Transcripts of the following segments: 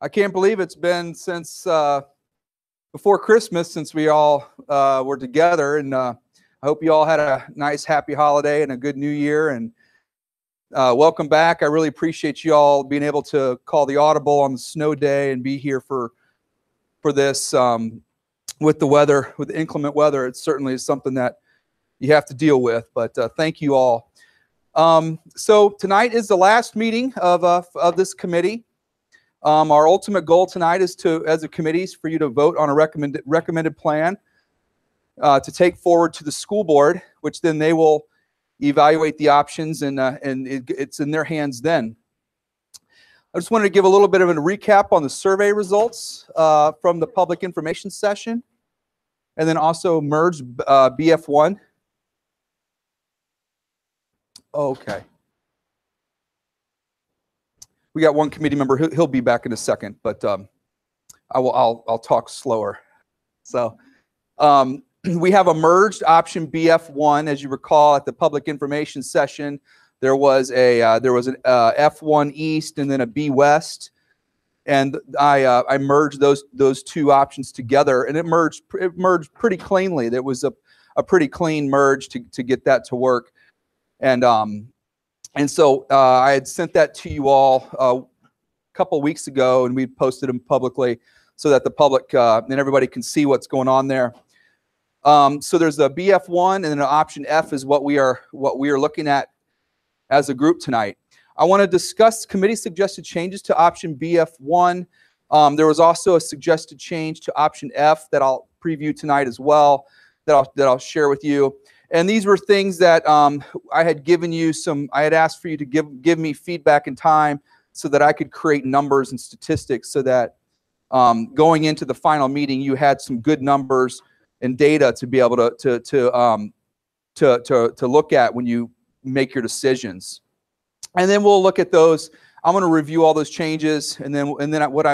I can't believe it's been since before Christmas since we all were together, and I hope you all had a nice, happy holiday and a good New Year. And welcome back. I really appreciate you all being able to call the audible on the snow day and be here for this. With the weather, with the inclement weather, it certainly is something that you have to deal with. But thank you all. So tonight is the last meeting of this committee. Our ultimate goal tonight is to, as a committee, is for you to vote on a recommended plan to take forward to the school board, which then they will evaluate the options, and it's in their hands then. I just wanted to give a little bit of a recap on the survey results from the public information session, and then also merge BF1. Okay. We got one committee member. He'll be back in a second, but I'll talk slower. So we have a merged option BF1. As you recall, at the public information session, there was an F1 East and then a B West, and I merged those two options together, and it merged pretty cleanly. There was a pretty clean merge to get that to work, and so I had sent that to you all a couple weeks ago, and we posted them publicly so that the public and everybody can see what's going on there. So there's a BF1, and then an option F is what we are looking at as a group tonight. I want to discuss committee suggested changes to option BF1. There was also a suggested change to option F that I'll preview tonight as well, that I'll share with you. And these were things that I had given you I had asked for you to give me feedback in time so that I could create numbers and statistics so that going into the final meeting, you had some good numbers and data to be able to look at when you make your decisions. And then we'll look at those. I'm going to review all those changes, and then what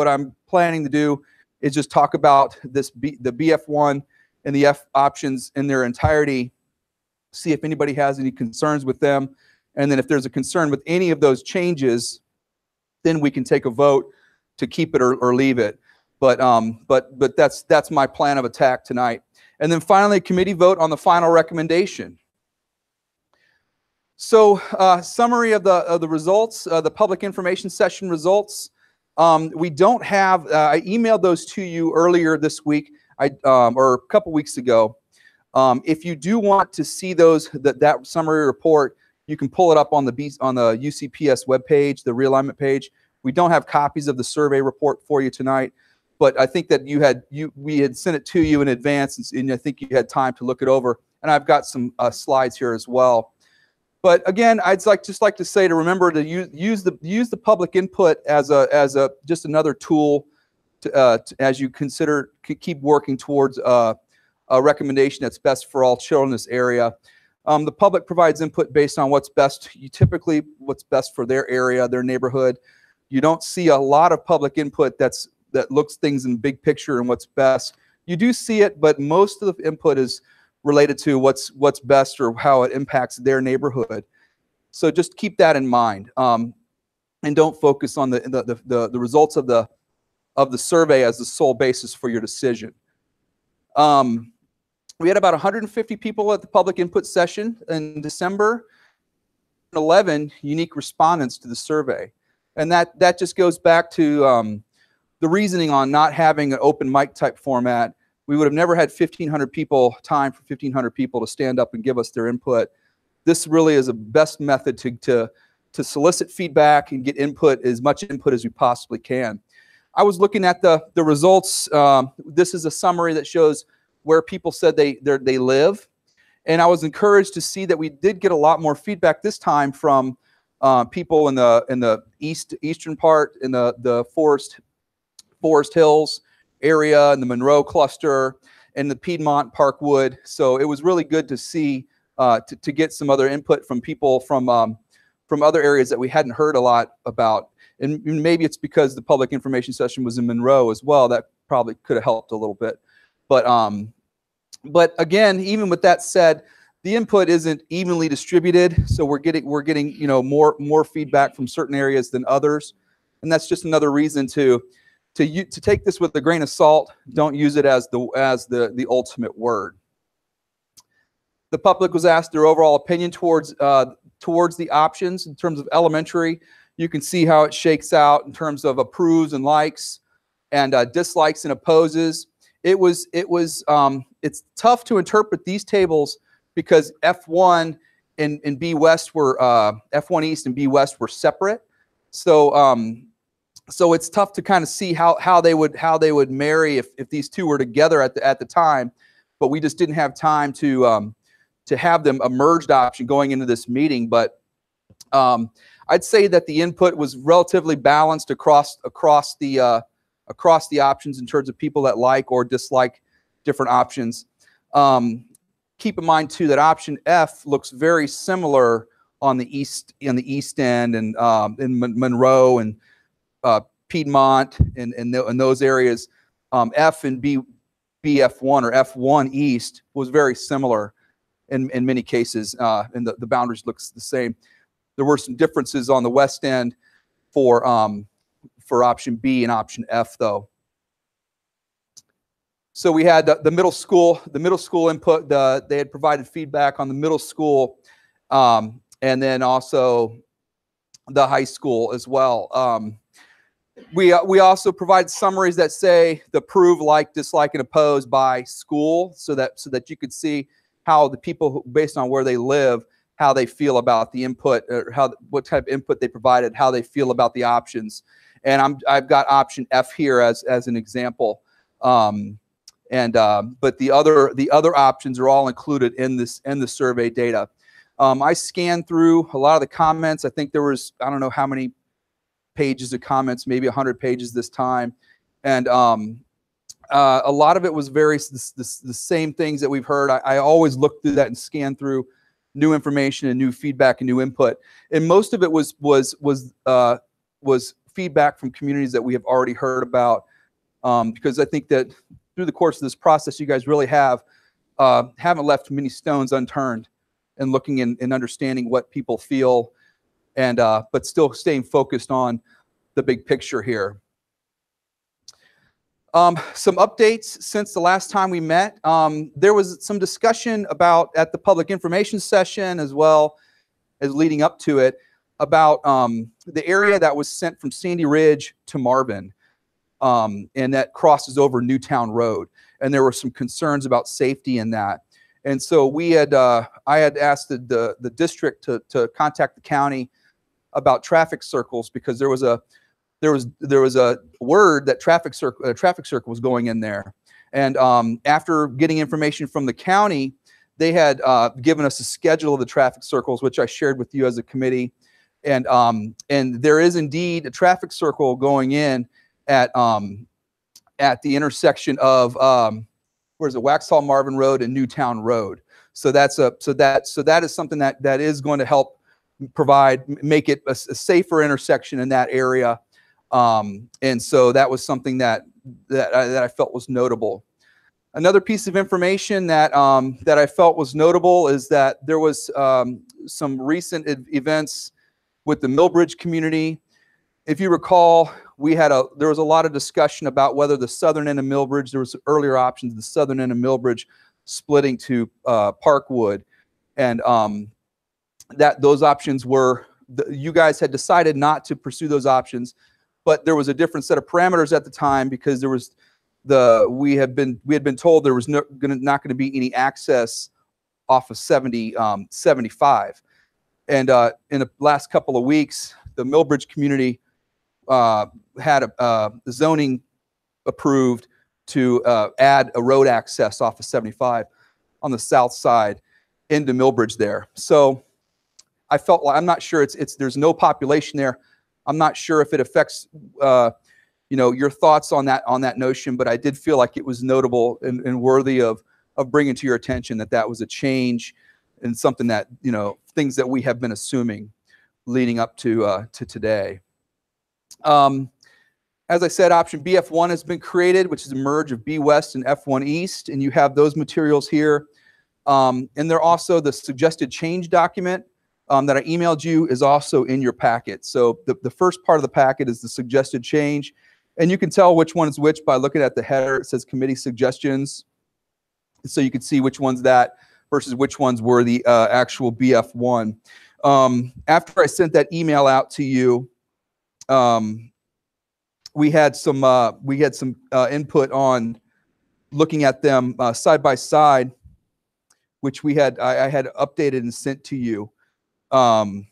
I'm planning to do is just talk about the BF1 and the F options in their entirety, see if anybody has any concerns with them, and then if there's a concern with any of those changes, then we can take a vote to keep it or leave it. But that's my plan of attack tonight. And then finally, committee vote on the final recommendation. So summary of the results, the public information session results. We don't have, I emailed those to you earlier this week, or a couple weeks ago. If you do want to see that summary report, you can pull it up on the UCPS webpage, the realignment page. We don't have copies of the survey report for you tonight, but I think that we had sent it to you in advance, and I think you had time to look it over. And I've got some slides here as well. But again, I'd just like to say to remember to use the public input as just another tool as you keep working towards a recommendation that's best for all children in this area. The public provides input based on what's best for their area, their neighborhood. You don't see a lot of public input that looks things in big picture and what's best. You do see it, but most of the input is related to what's best or how it impacts their neighborhood. So just keep that in mind, and don't focus on the results of the survey as the sole basis for your decision. We had about 150 people at the public input session in December, 11 unique respondents to the survey. And that just goes back to the reasoning on not having an open mic type format. We would have never had 1,500 people, time for 1,500 people to stand up and give us their input. This really is a best method to solicit feedback and get input, as much input as we possibly can. I was looking at the results. This is a summary that shows where people said they live. And I was encouraged to see that we did get a lot more feedback this time from people in the eastern part, in the Forest Hills area, in the Monroe cluster, and the Piedmont Parkwood. So it was really good to see to get some other input from people from other areas that we hadn't heard a lot about. And maybe it's because the public information session was in Monroe as well. That probably could have helped a little bit. But again, even with that said, the input isn't evenly distributed. So we're getting more feedback from certain areas than others. and that's just another reason to take this with a grain of salt. Don't use it as the ultimate word. The public was asked their overall opinion towards the options. In terms of elementary, you can see how it shakes out in terms of approves and likes, and dislikes and opposes. It's tough to interpret these tables because F1 and B West were F1 East and B West were separate. So it's tough to kind of see how they would marry if these two were together at the time. But we just didn't have time to have them a merged option going into this meeting. But I'd say that the input was relatively balanced across the options in terms of people that like or dislike different options. Keep in mind too that option F looks very similar on the east end and in Monroe and Piedmont and those areas. F and BF1 or F1 East was very similar in many cases, and the boundaries looks the same. There were some differences on the west end for option B and option F though. So we had the middle school input. They had provided feedback on the middle school, and then also the high school as well. We also provide summaries that say the approve, like, dislike, and oppose by school, so that you could see how the people, based on where they live, how they feel about the input, or what type of input they provided, how they feel about the options. And I've got option F here as an example. But the other options are all included in the survey data. I scanned through a lot of the comments. I think there was, I don't know how many pages of comments, maybe 100 pages this time, and a lot of it was the same things that we've heard. I always look through that and scan through new information and new feedback and new input, and most of it was feedback from communities that we have already heard about, because I think that through the course of this process, you guys really haven't left many stones unturned in looking and understanding what people feel, and but still staying focused on the big picture here. Some updates since the last time we met. There was some discussion at the public information session, as well as leading up to it, about the area that was sent from Sandy Ridge to Marvin, and that crosses over Newtown Road. And there were some concerns about safety in that. And so I had asked the district to contact the county about traffic circles, because there was a word that traffic circle was going in there. And after getting information from the county, they had given us a schedule of the traffic circles, which I shared with you as a committee. And there is indeed a traffic circle going in at the intersection of where's it, Waxhaw Marvin Road and Newtown Road. So that is something that is going to help make it a safer intersection in that area. And so that was something that I felt was notable. Another piece of information that I felt was notable is that there was some recent events with the Millbridge community. If you recall, there was a lot of discussion about whether the southern end of Millbridge, there was earlier options, the southern end of Millbridge splitting to Parkwood, and that those options were, you guys had decided not to pursue those options, but there was a different set of parameters at the time, because there was we had been told there was not going to be any access off of 75. And in the last couple of weeks, the Millbridge community had a zoning approved to add a road access off of 75 on the south side into Millbridge there. So I felt like, I'm not sure, there's no population there. I'm not sure if it affects your thoughts on that notion, but I did feel like it was notable and worthy of bringing to your attention that was a change, and something that, things that we have been assuming leading up to today. As I said, option BF1 has been created, which is a merge of B West and F1 East, and you have those materials here. And they're also the suggested change document that I emailed you is also in your packet. So the first part of the packet is the suggested change. And you can tell which one is which by looking at the header. It says committee suggestions. So you can see which one's that versus which ones were the actual BF1. After I sent that email out to you, we had some input on looking at them side by side, which I had updated and sent to you. And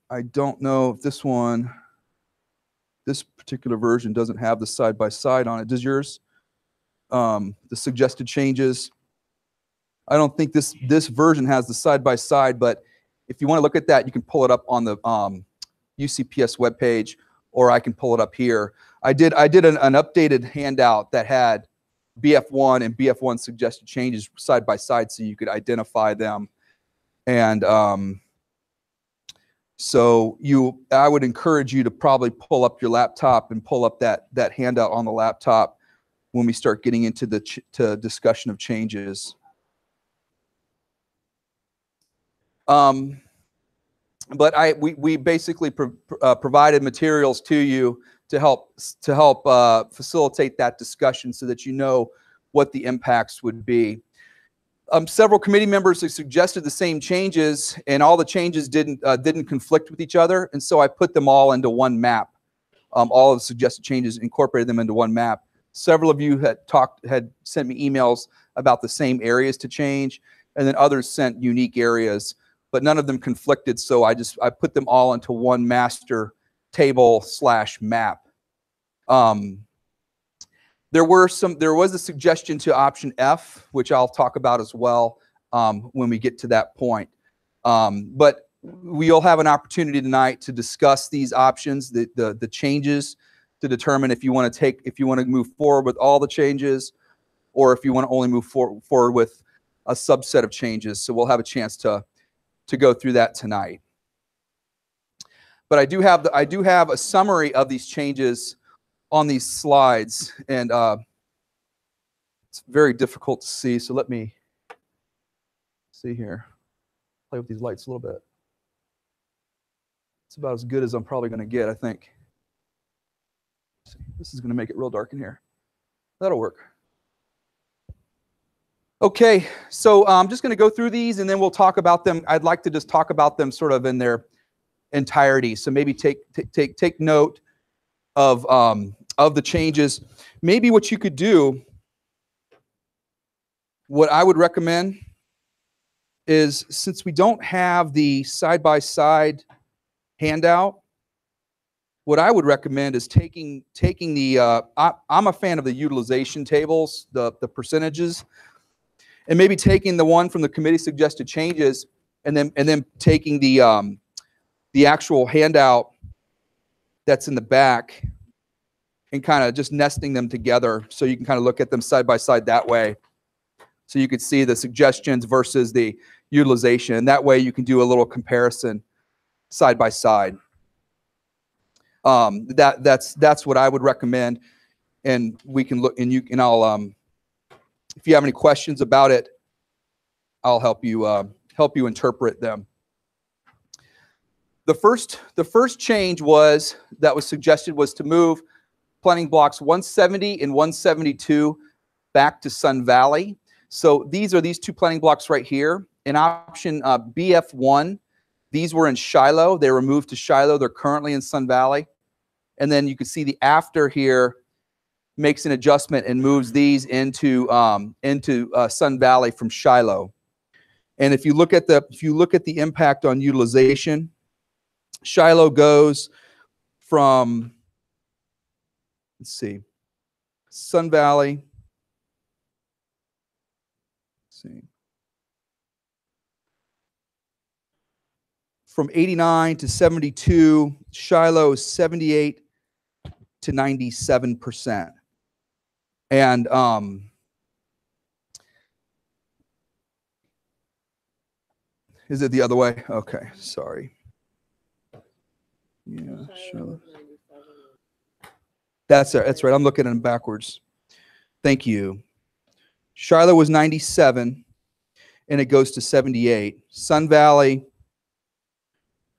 I don't know if this particular version doesn't have the side by side on it. Does yours? The suggested changes. I don't think this version has the side by side, but if you want to look at that, you can pull it up on the UCPS webpage, or I can pull it up here. I did an updated handout that had BF1 and BF1 suggested changes side by side, so you could identify them. And so I would encourage you to probably pull up your laptop and pull up that handout on the laptop when we start getting into the discussion of changes. But we basically provided materials to you to help facilitate that discussion so that you know what the impacts would be. Several committee members have suggested the same changes, and all the changes didn't conflict with each other, and so I put them all into one map. All of the suggested changes, incorporated them into one map. Several of you had sent me emails about the same areas to change, and then others sent unique areas, but none of them conflicted, so I put them all into one master table / map. There was a suggestion to option F, which I'll talk about as well when we get to that point. But we'll have an opportunity tonight to discuss these options, the changes, to determine if you want to move forward with all the changes, or if you want to only move forward with a subset of changes. So we'll have a chance to go through that tonight. But I do have a summary of these changes on these slides, and it's very difficult to see, so let me see here. Play with these lights a little bit. It's about as good as I'm probably going to get, I think. This is going to make it real dark in here. That'll work. Okay, so I'm just going to go through these, and then we'll talk about them. I'd like to just talk about them sort of in their entirety. So maybe take note of the changes. Maybe what you could do, what I would recommend is, since we don't have the side-by-side handout, what I would recommend is taking the, I'm a fan of the utilization tables, the percentages, and maybe taking the one from the committee suggested changes, and then taking the actual handout that's in the back and kind of just nesting them together so you can kind of look at them side by side that way. So you could see the suggestions versus the utilization. And that way you can do a little comparison side by side. That's what I would recommend. And we can look, and I'll if you have any questions about it, I'll help you interpret them. The first change that was suggested was to move planning blocks 170 and 172 back to Sun Valley. So these are these two planning blocks right here. In option BF1, these were in Shiloh. They were moved to Shiloh. They're currently in Sun Valley. And then you can see the after here makes an adjustment and moves these into Sun Valley from Shiloh. And if you look at the impact on utilization, Shiloh goes from, let's see, Sun Valley. Let's see. From 89 to 72, Shiloh is 78 to 97%. And is it the other way? Okay, sorry. Yeah, Shiloh. That's right. I'm looking at them backwards. Thank you. Shiloh was 97, and it goes to 78. Sun Valley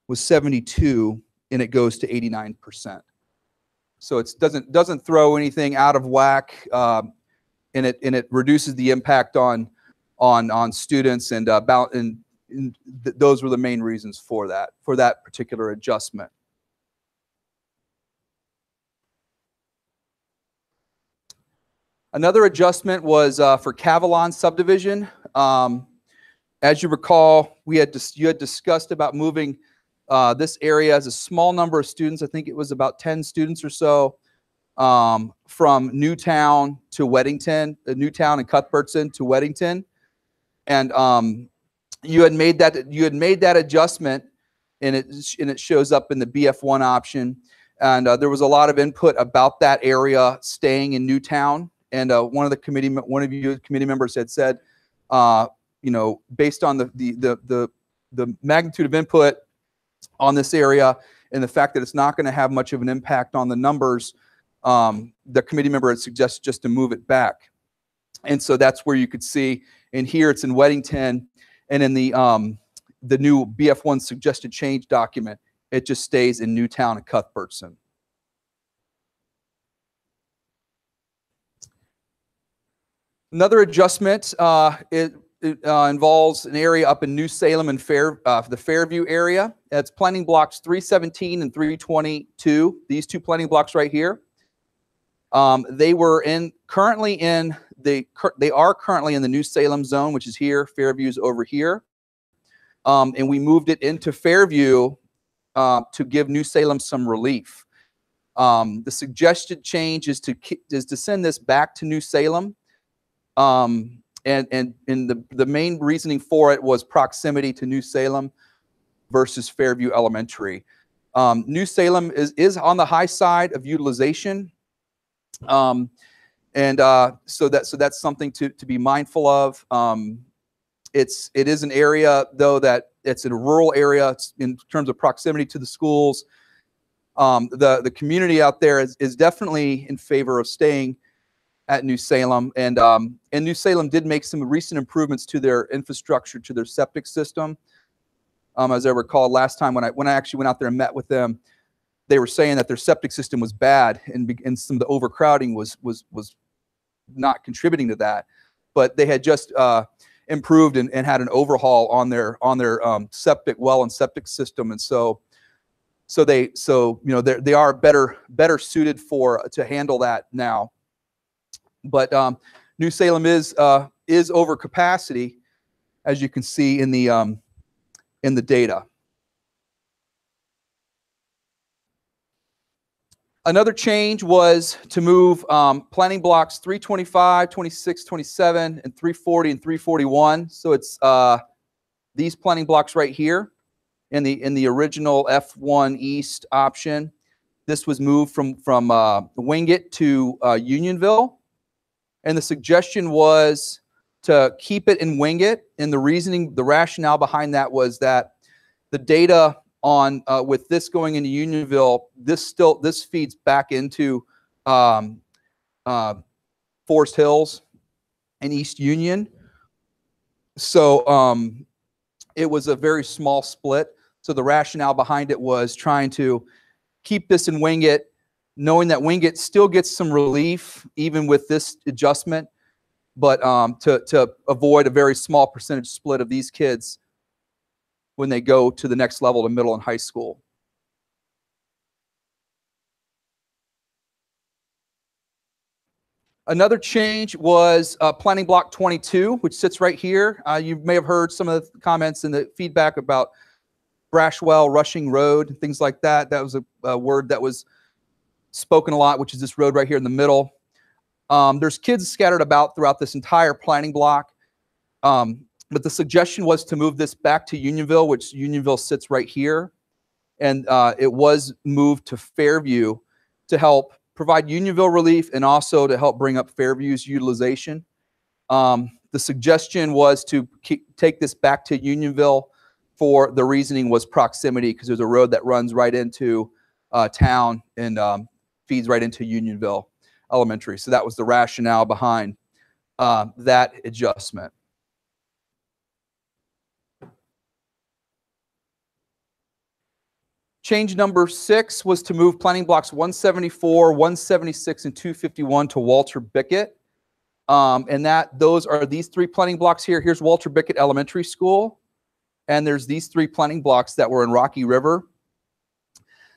was 72, and it goes to 89%. So it doesn't throw anything out of whack, and it reduces the impact on students, and those were the main reasons for that particular adjustment. Another adjustment was for Cavalon subdivision. As you recall, you had discussed about moving this area as a small number of students. I think it was about 10 students or so, from Newtown to Weddington, Newtown and Cuthbertson to Weddington, and you had made that adjustment, and it shows up in the BF1 option. And there was a lot of input about that area staying in Newtown. And one of you committee members had said, based on the magnitude of input on this area and the fact that it's not going to have much of an impact on the numbers, the committee member had suggested just to move it back. And so that's where you could see, and here it's in Weddington, and in the new BF1 suggested change document, it just stays in Newtown and Cuthbertson. Another adjustment, it involves an area up in New Salem and the Fairview area. It's planning blocks 317 and 322. These two planning blocks right here. They are currently in the New Salem zone, which is here. Fairview's over here, and we moved it into Fairview to give New Salem some relief. The suggested change is to send this back to New Salem. And the main reasoning for it was proximity to New Salem versus Fairview Elementary. New Salem is on the high side of utilization, so that's something to be mindful of. It is an area, though, that it's in a rural area in terms of proximity to the schools. The community out there is definitely in favor of staying at New Salem, and New Salem did make some recent improvements to their infrastructure, to their septic system. As I recall, last time when I actually went out there and met with them, they were saying that their septic system was bad, and some of the overcrowding was not contributing to that. But they had just improved and had an overhaul on their septic well and septic system, and so they are better suited to handle that now. But New Salem is over capacity, as you can see in the data. Another change was to move planning blocks 325, 26, 27, and 340 and 341. So it's these planning blocks right here in the original F1 East option. This was moved from Wingate to Unionville. And the suggestion was to keep it in Wingate, and the rationale behind that was that the data on with this going into Unionville, this feeds back into Forest Hills and East Union. So it was a very small split. So the rationale behind it was trying to keep this in Wingate, knowing that Wingate still gets some relief even with this adjustment, but to avoid a very small percentage split of these kids when they go to the next level to middle and high school. Another change was planning block 22, which sits right here. You may have heard some of the comments and the feedback about Brashwell, Rushing Road, things like that. That was a word that was spoken a lot, which is this road right here in the middle. There's kids scattered about throughout this entire planning block, but the suggestion was to move this back to Unionville, which Unionville sits right here, and it was moved to Fairview to help provide Unionville relief and also to help bring up Fairview's utilization. The suggestion was to take this back to Unionville. For the reasoning was proximity, because there's a road that runs right into town and feeds right into Unionville Elementary. So that was the rationale behind that adjustment. Change number 6 was to move planning blocks 174, 176, and 251 to Walter Bickett. And those are these 3 planning blocks here. Here's Walter Bickett Elementary School. And there's these 3 planning blocks that were in Rocky River.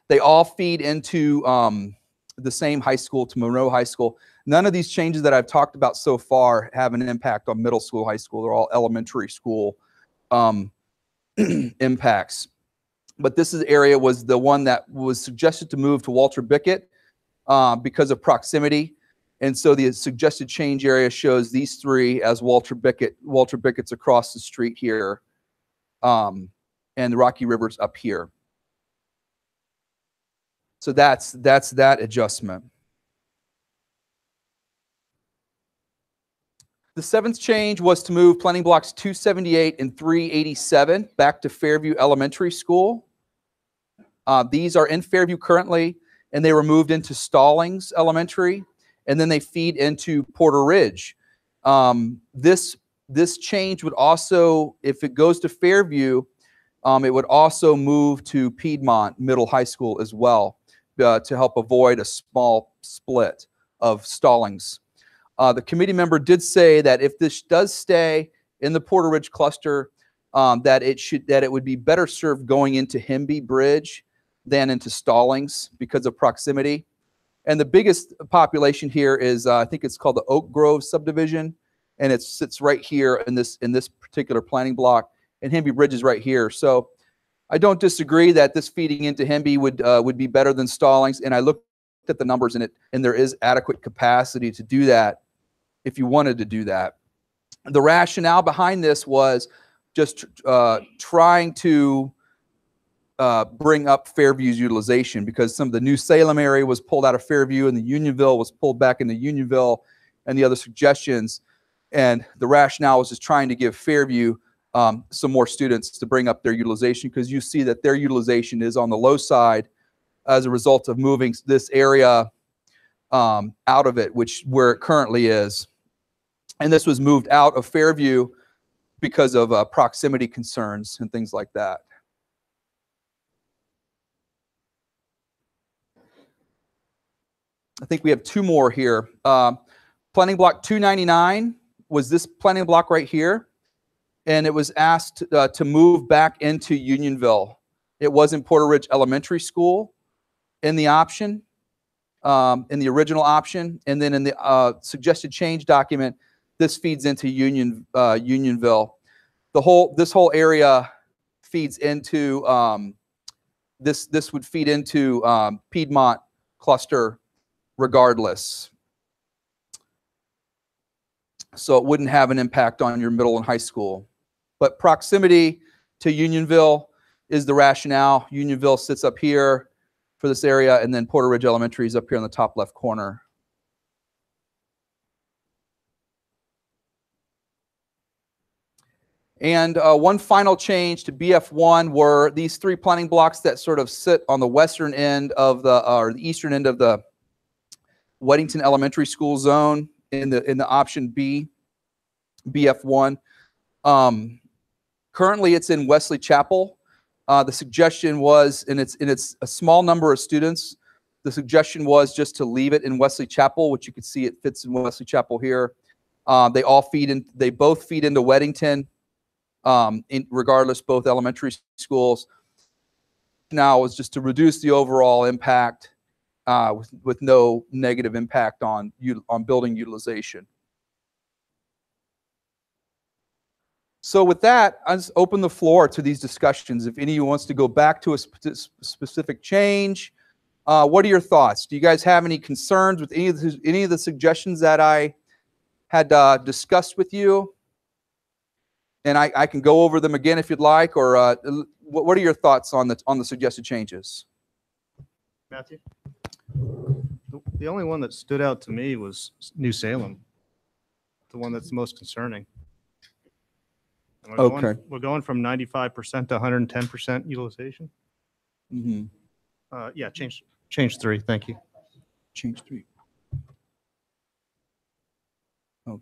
They all feed into the same high school, to Monroe High School. None of these changes that I've talked about so far have an impact on middle school, high school. They're all elementary school impacts. But this area was the one that was suggested to move to Walter Bickett because of proximity. And so the suggested change area shows these 3 as Walter Bickett. Walter Bickett's across the street here, and the Rocky River's up here. So that's that adjustment. The 7th change was to move planning blocks 278 and 387 back to Fairview Elementary School. These are in Fairview currently, and they were moved into Stallings Elementary, and then they feed into Porter Ridge. This change would also, if it goes to Fairview, it would also move to Piedmont Middle High School as well, to help avoid a small split of Stallings. The committee member did say that if this does stay in the Porter Ridge cluster, that it would be better served going into Himby Bridge than into Stallings because of proximity. And the biggest population here is, I think it's called the Oak Grove subdivision, and it sits right here in this particular planning block, and Himby Bridge is right here. So I don't disagree that this feeding into Himby would be better than Stallings, and I looked at the numbers in it, and there is adequate capacity to do that if you wanted to do that. The rationale behind this was just trying to bring up Fairview's utilization, because some of the New Salem area was pulled out of Fairview and the Unionville was pulled back into Unionville and the other suggestions. And the rationale was just trying to give Fairview some more students to bring up their utilization, because you see that their utilization is on the low side as a result of moving this area out of it, where it currently is. And this was moved out of Fairview because of proximity concerns and things like that. I think we have 2 more here. Planning block 299 was this planning block right here, and it was asked to move back into Unionville. It was in Porter Ridge Elementary School in the option, in the original option, and then in the suggested change document, this feeds into Unionville. This whole area feeds into this would feed into Piedmont cluster regardless. So it wouldn't have an impact on your middle and high school. But proximity to Unionville is the rationale. Unionville sits up here for this area, and then Porter Ridge Elementary is up here in the top left corner. And one final change to BF1 were these 3 planning blocks that sort of sit on the western end of or the eastern end of the Weddington Elementary School zone in the option B, BF1. Currently, it's in Wesley Chapel. The suggestion was, and it's a small number of students. The suggestion was just to leave it in Wesley Chapel, which you can see it fits in Wesley Chapel here. They both feed into Weddington. Regardless, both elementary schools. Now is just to reduce the overall impact with no negative impact on building utilization. So with that, I just open the floor to these discussions. If any of you wants to go back to a specific change, what are your thoughts? Do you guys have any concerns with any of the suggestions that I had discussed with you? And I can go over them again if you'd like, or what are your thoughts on the suggested changes? Matthew? The only one that stood out to me was New Salem, the one that's most concerning. We're going from 95% to 110% utilization. Mm-hmm. Yeah, change 3. Thank you. Change 3. Okay.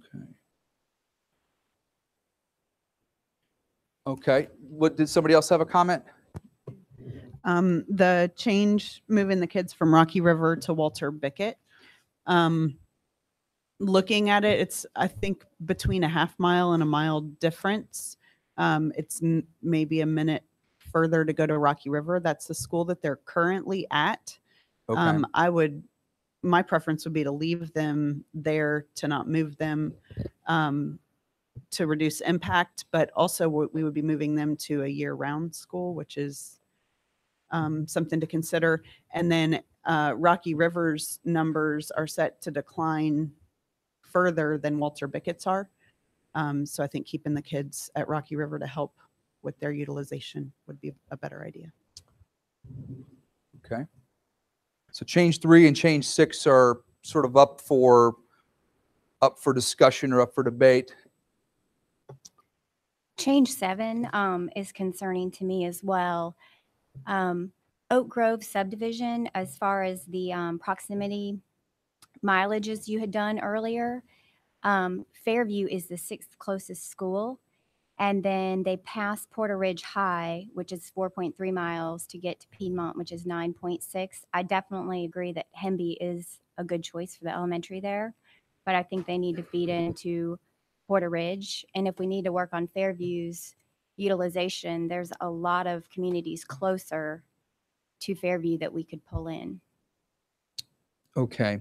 Okay. Did somebody else have a comment? The change moving the kids from Rocky River to Walter Bickett. Looking at it, it's, I think, between a half mile and a mile difference. It's maybe a minute further to go to Rocky River. That's the school that they're currently at. Okay. My preference would be to leave them there, to not move them, to reduce impact, but also we would be moving them to a year-round school, which is something to consider. And then Rocky River's numbers are set to decline further than Walter Bickett's are. So I think keeping the kids at Rocky River to help with their utilization would be a better idea. Okay. So change 3 and change 6 are sort of up for discussion or up for debate. Change 7 is concerning to me as well. Oak Grove subdivision, as far as the proximity mileages you had done earlier, Fairview is the 6th closest school. And then they pass Porter Ridge High, which is 4.3 miles, to get to Piedmont, which is 9.6. I definitely agree that Hemby is a good choice for the elementary there, but I think they need to feed into Porter Ridge. And if we need to work on Fairview's utilization, there's a lot of communities closer to Fairview that we could pull in. Okay.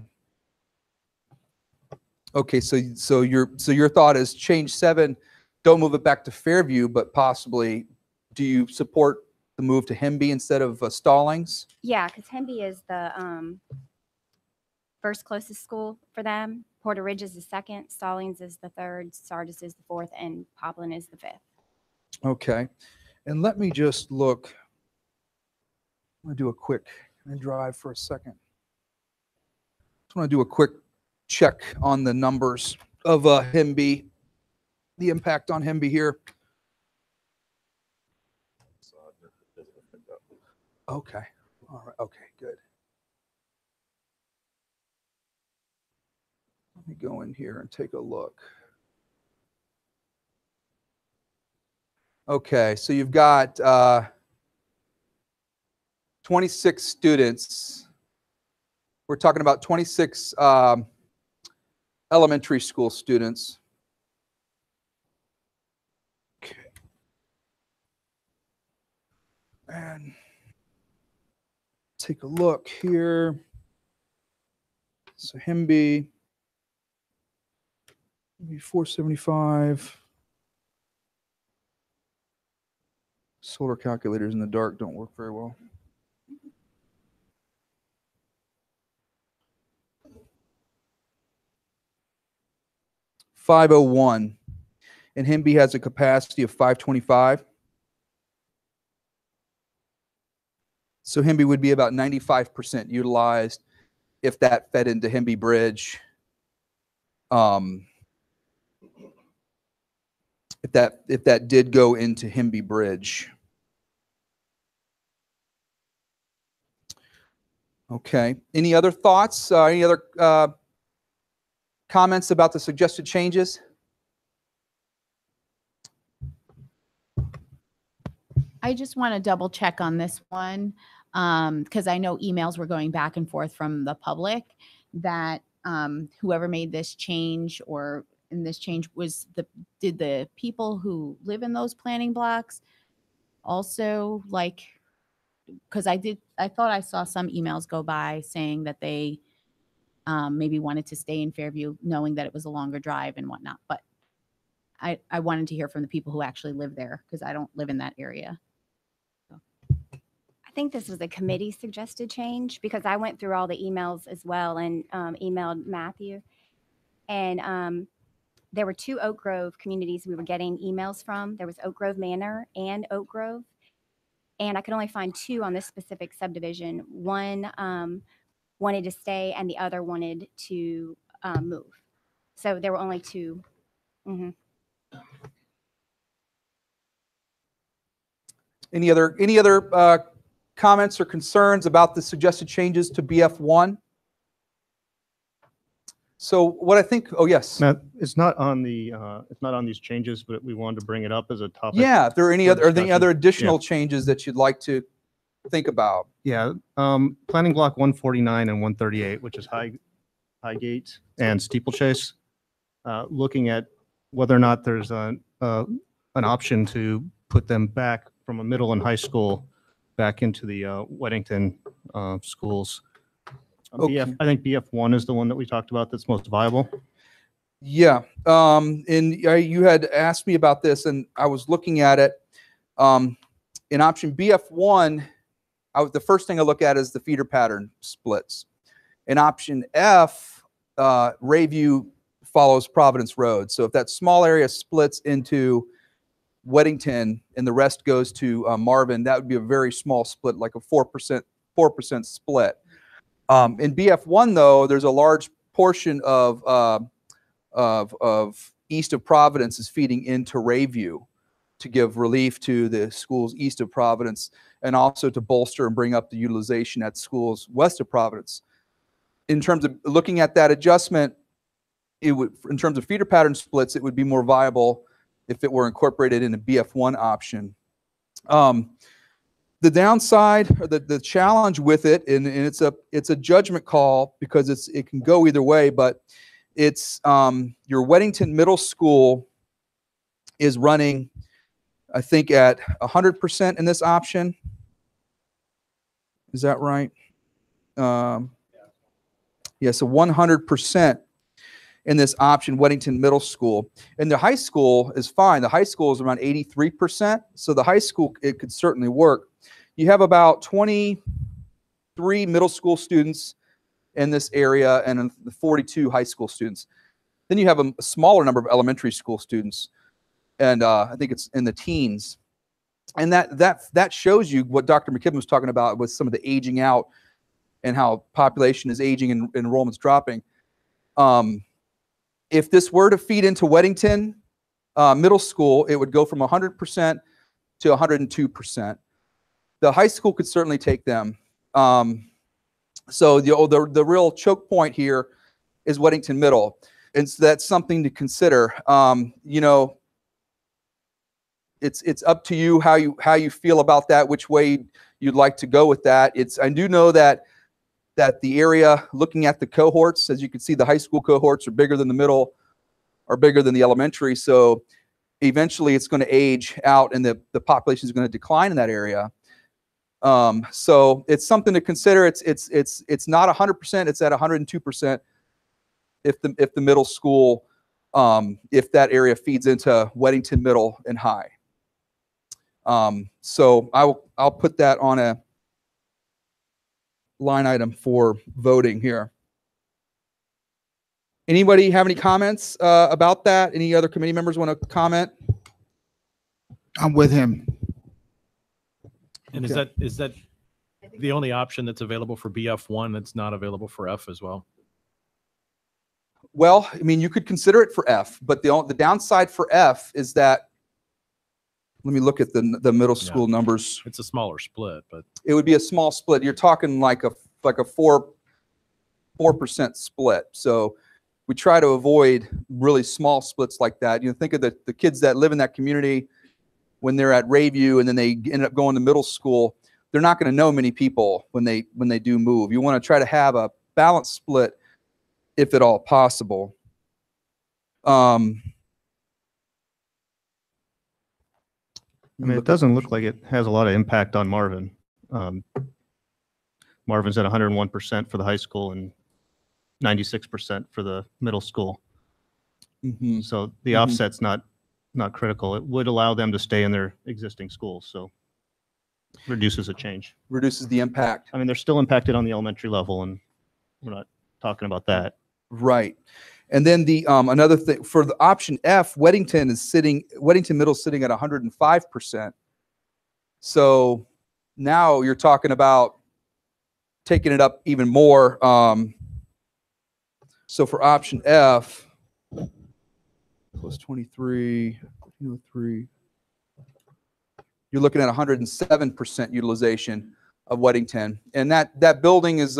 Okay, so your thought is change 7, don't move it back to Fairview, but possibly, do you support the move to Hemby instead of Stallings? Yeah, because Hemby is the first closest school for them. Porter Ridge is the 2nd, Stallings is the 3rd, Sardis is the 4th, and Poplin is the 5th. Okay, and let me just look. I'm gonna do a quick. I'm gonna drive for a second. Just want to do a quick check on the numbers of Hemby, the impact on Hemby here. Okay. All right. Okay. Good. Let me go in here and take a look. Okay. So you've got 26 students. We're talking about 26 elementary school students. Okay. And take a look here. So Hemby, 475. Solar calculators in the dark don't work very well. $501, and Hemby has a capacity of 525. So Hemby would be about 95% utilized if that fed into Hemby Bridge. If that did go into Hemby Bridge. Okay. Any other thoughts? Any other comments about the suggested changes? I just want to double check on this one because I know emails were going back and forth from the public that whoever made this change did the people who live in those planning blocks also, like, because I thought I saw some emails go by saying that they maybe wanted to stay in Fairview knowing that it was a longer drive and whatnot. But I wanted to hear from the people who actually live there because I don't live in that area. I think this was a committee suggested change because I went through all the emails as well and emailed Matthew. And there were 2 Oak Grove communities we were getting emails from. There was Oak Grove Manor and Oak Grove. And I could only find 2 on this specific subdivision. One wanted to stay and the other wanted to move. So there were only 2. Mm-hmm. Any other comments or concerns about the suggested changes to BF1? So what I think, oh yes, Matt, it's not on the it's not on these changes, but we wanted to bring it up as a topic. Yeah, if there are any for other discussion. additional changes that you'd like to think about? Yeah, planning block 149 and 138, which is Highgate and Steeplechase, looking at whether or not there's an option to put them back from a middle and high school back into the Weddington schools. Okay. I think BF1 is the one that we talked about that's most viable. Yeah. And you had asked me about this, and I was looking at it. In option BF1, the first thing I look at is the feeder pattern splits. In option F, Rayview follows Providence Road. So if that small area splits into Weddington and the rest goes to Marvin, that would be a very small split, like a 4% split. In BF1, though, there's a large portion of east of Providence is feeding into Rayview to give relief to the schools east of Providence, and also to bolster and bring up the utilization at schools west of Providence. In terms of looking at that adjustment, it would, in terms of feeder pattern splits, it would be more viable if it were incorporated in a BF1 option. The downside, or the challenge with it, and it's a judgment call because it can go either way, but it's your Weddington Middle School is running, I think, at 100% in this option. Is that right? Yeah, so 100% in this option, Weddington Middle School. And the high school is fine. The high school is around 83%. So the high school, it could certainly work. You have about 23 middle school students in this area and 42 high school students. Then you have a smaller number of elementary school students. And I think it's in the teens. And that shows you what Dr. McKibben was talking about with some of the aging out and how population is aging and enrollment's dropping. If this were to feed into Weddington Middle School, it would go from 100% to 102%. The high school could certainly take them. So the real choke point here is Weddington Middle. And so that's something to consider. You know, it's up to you how you feel about that, which way you'd like to go with that. I do know that the area, looking at the cohorts, as you can see, the high school cohorts are bigger than the middle, are bigger than the elementary. So eventually it's going to age out and the population is going to decline in that area. So it's something to consider. It's not 100%, it's at 102% if the middle school, if that area feeds into Weddington Middle and High. So I'll put that on a line item for voting here. Anybody have any comments about that? Any other committee members want to comment? I'm with him. And Okay. is that the only option that's available for BF1 that's not available for F as well? Well, I mean, you could consider it for F, but the downside for F is that, let me look at the middle school numbers. It's a smaller split, but It would be a small split. You're talking like a 4% split. So we try to avoid really small splits like that. You know, think of the kids that live in that community when they're at Rayview and then they end up going to middle school. They're not going to know many people when they do move. You want to try to have a balanced split if at all possible. I mean, it doesn't look like it has a lot of impact on Marvin. Marvin's at 101% for the high school and 96% for the middle school. Mm-hmm. So the offset's not critical. It would allow them to stay in their existing schools, so reduces a change. Reduces the impact. I mean, they're still impacted on the elementary level, and we're not talking about that. Right. And then the another thing for the option F, Weddington Middle is sitting at 105%. So now you're talking about taking it up even more. So for option F, plus 23, 3, you're looking at 107% utilization of Weddington, and that building is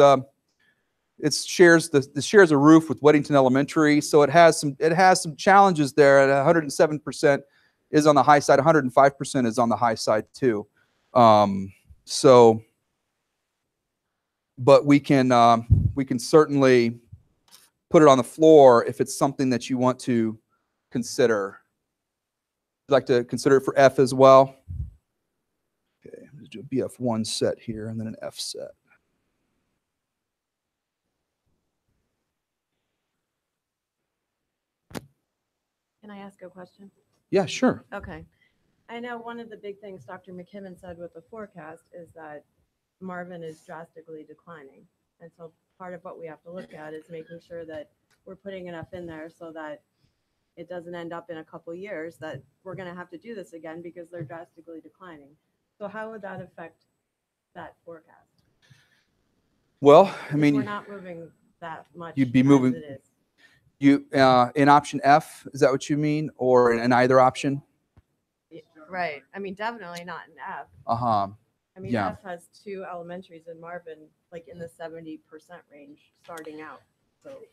it shares a roof with Weddington Elementary, so it has some challenges there. At 107% is on the high side, 105% is on the high side too. So but we can certainly put it on the floor if it's something that you want to consider. Would you like to consider it for F as well? Okay, let's do a BF1 set here and then an F set. Can I ask a question? Yeah, sure. Okay. I know one of the big things Dr. McKibben said with the forecast is that Marvin is drastically declining. And so part of what we have to look at is making sure that we're putting enough in there so that it doesn't end up in a couple years that we're going to have to do this again because they're drastically declining. So how would that affect that forecast? Well, I Because mean, we're not moving that much. you'd be as moving- it is. you in option F, is that what you mean, or in either option? Right. I mean, definitely not in F. Uh-huh. I mean, Yeah. F has 2 elementaries in Marvin, like in the 70% range starting out. So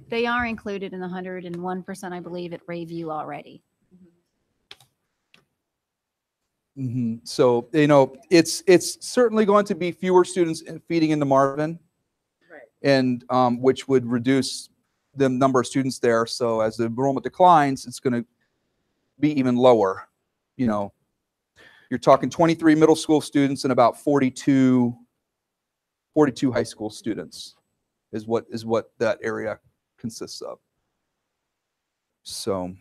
They are included in the 101%, I believe, at Rayview already. So, it's certainly going to be fewer students feeding into Marvin, right. and which would reduce the number of students there. So as the enrollment declines, it's going to be even lower. You're talking 23 middle school students and about 42 high school students is what that area consists of. So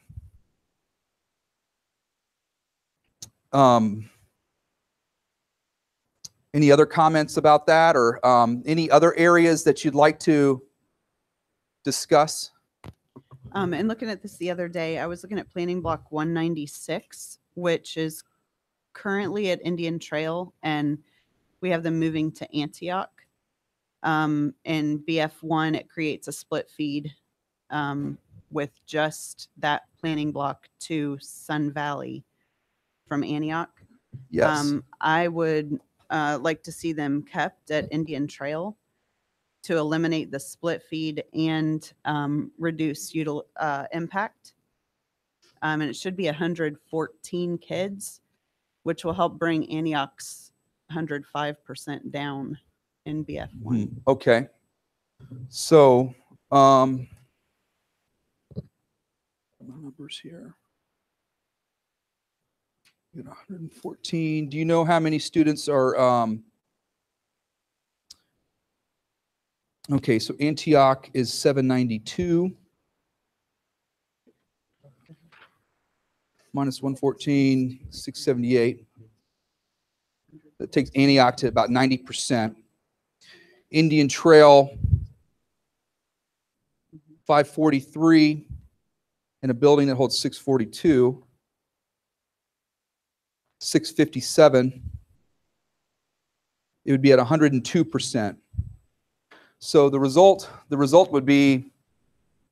any other comments about that, or any other areas that you'd like to discuss? And looking at this the other day, I was looking at planning block 196, which is currently at Indian Trail, and we have them moving to Antioch. In BF1, it creates a split feed with just that planning block to Sun Valley from Antioch. Yes. I would like to see them kept at Indian Trail to eliminate the split feed and reduce impact. And it should be 114 kids, which will help bring Antioch's 105% down in BF1. Okay. So, numbers here. We got 114. Do you know how many students are? Okay, so Antioch is 792. Minus 114, 678. That takes Antioch to about 90%. Indian Trail, 543, in a building that holds 642. 657. It would be at 102%. So the result would be,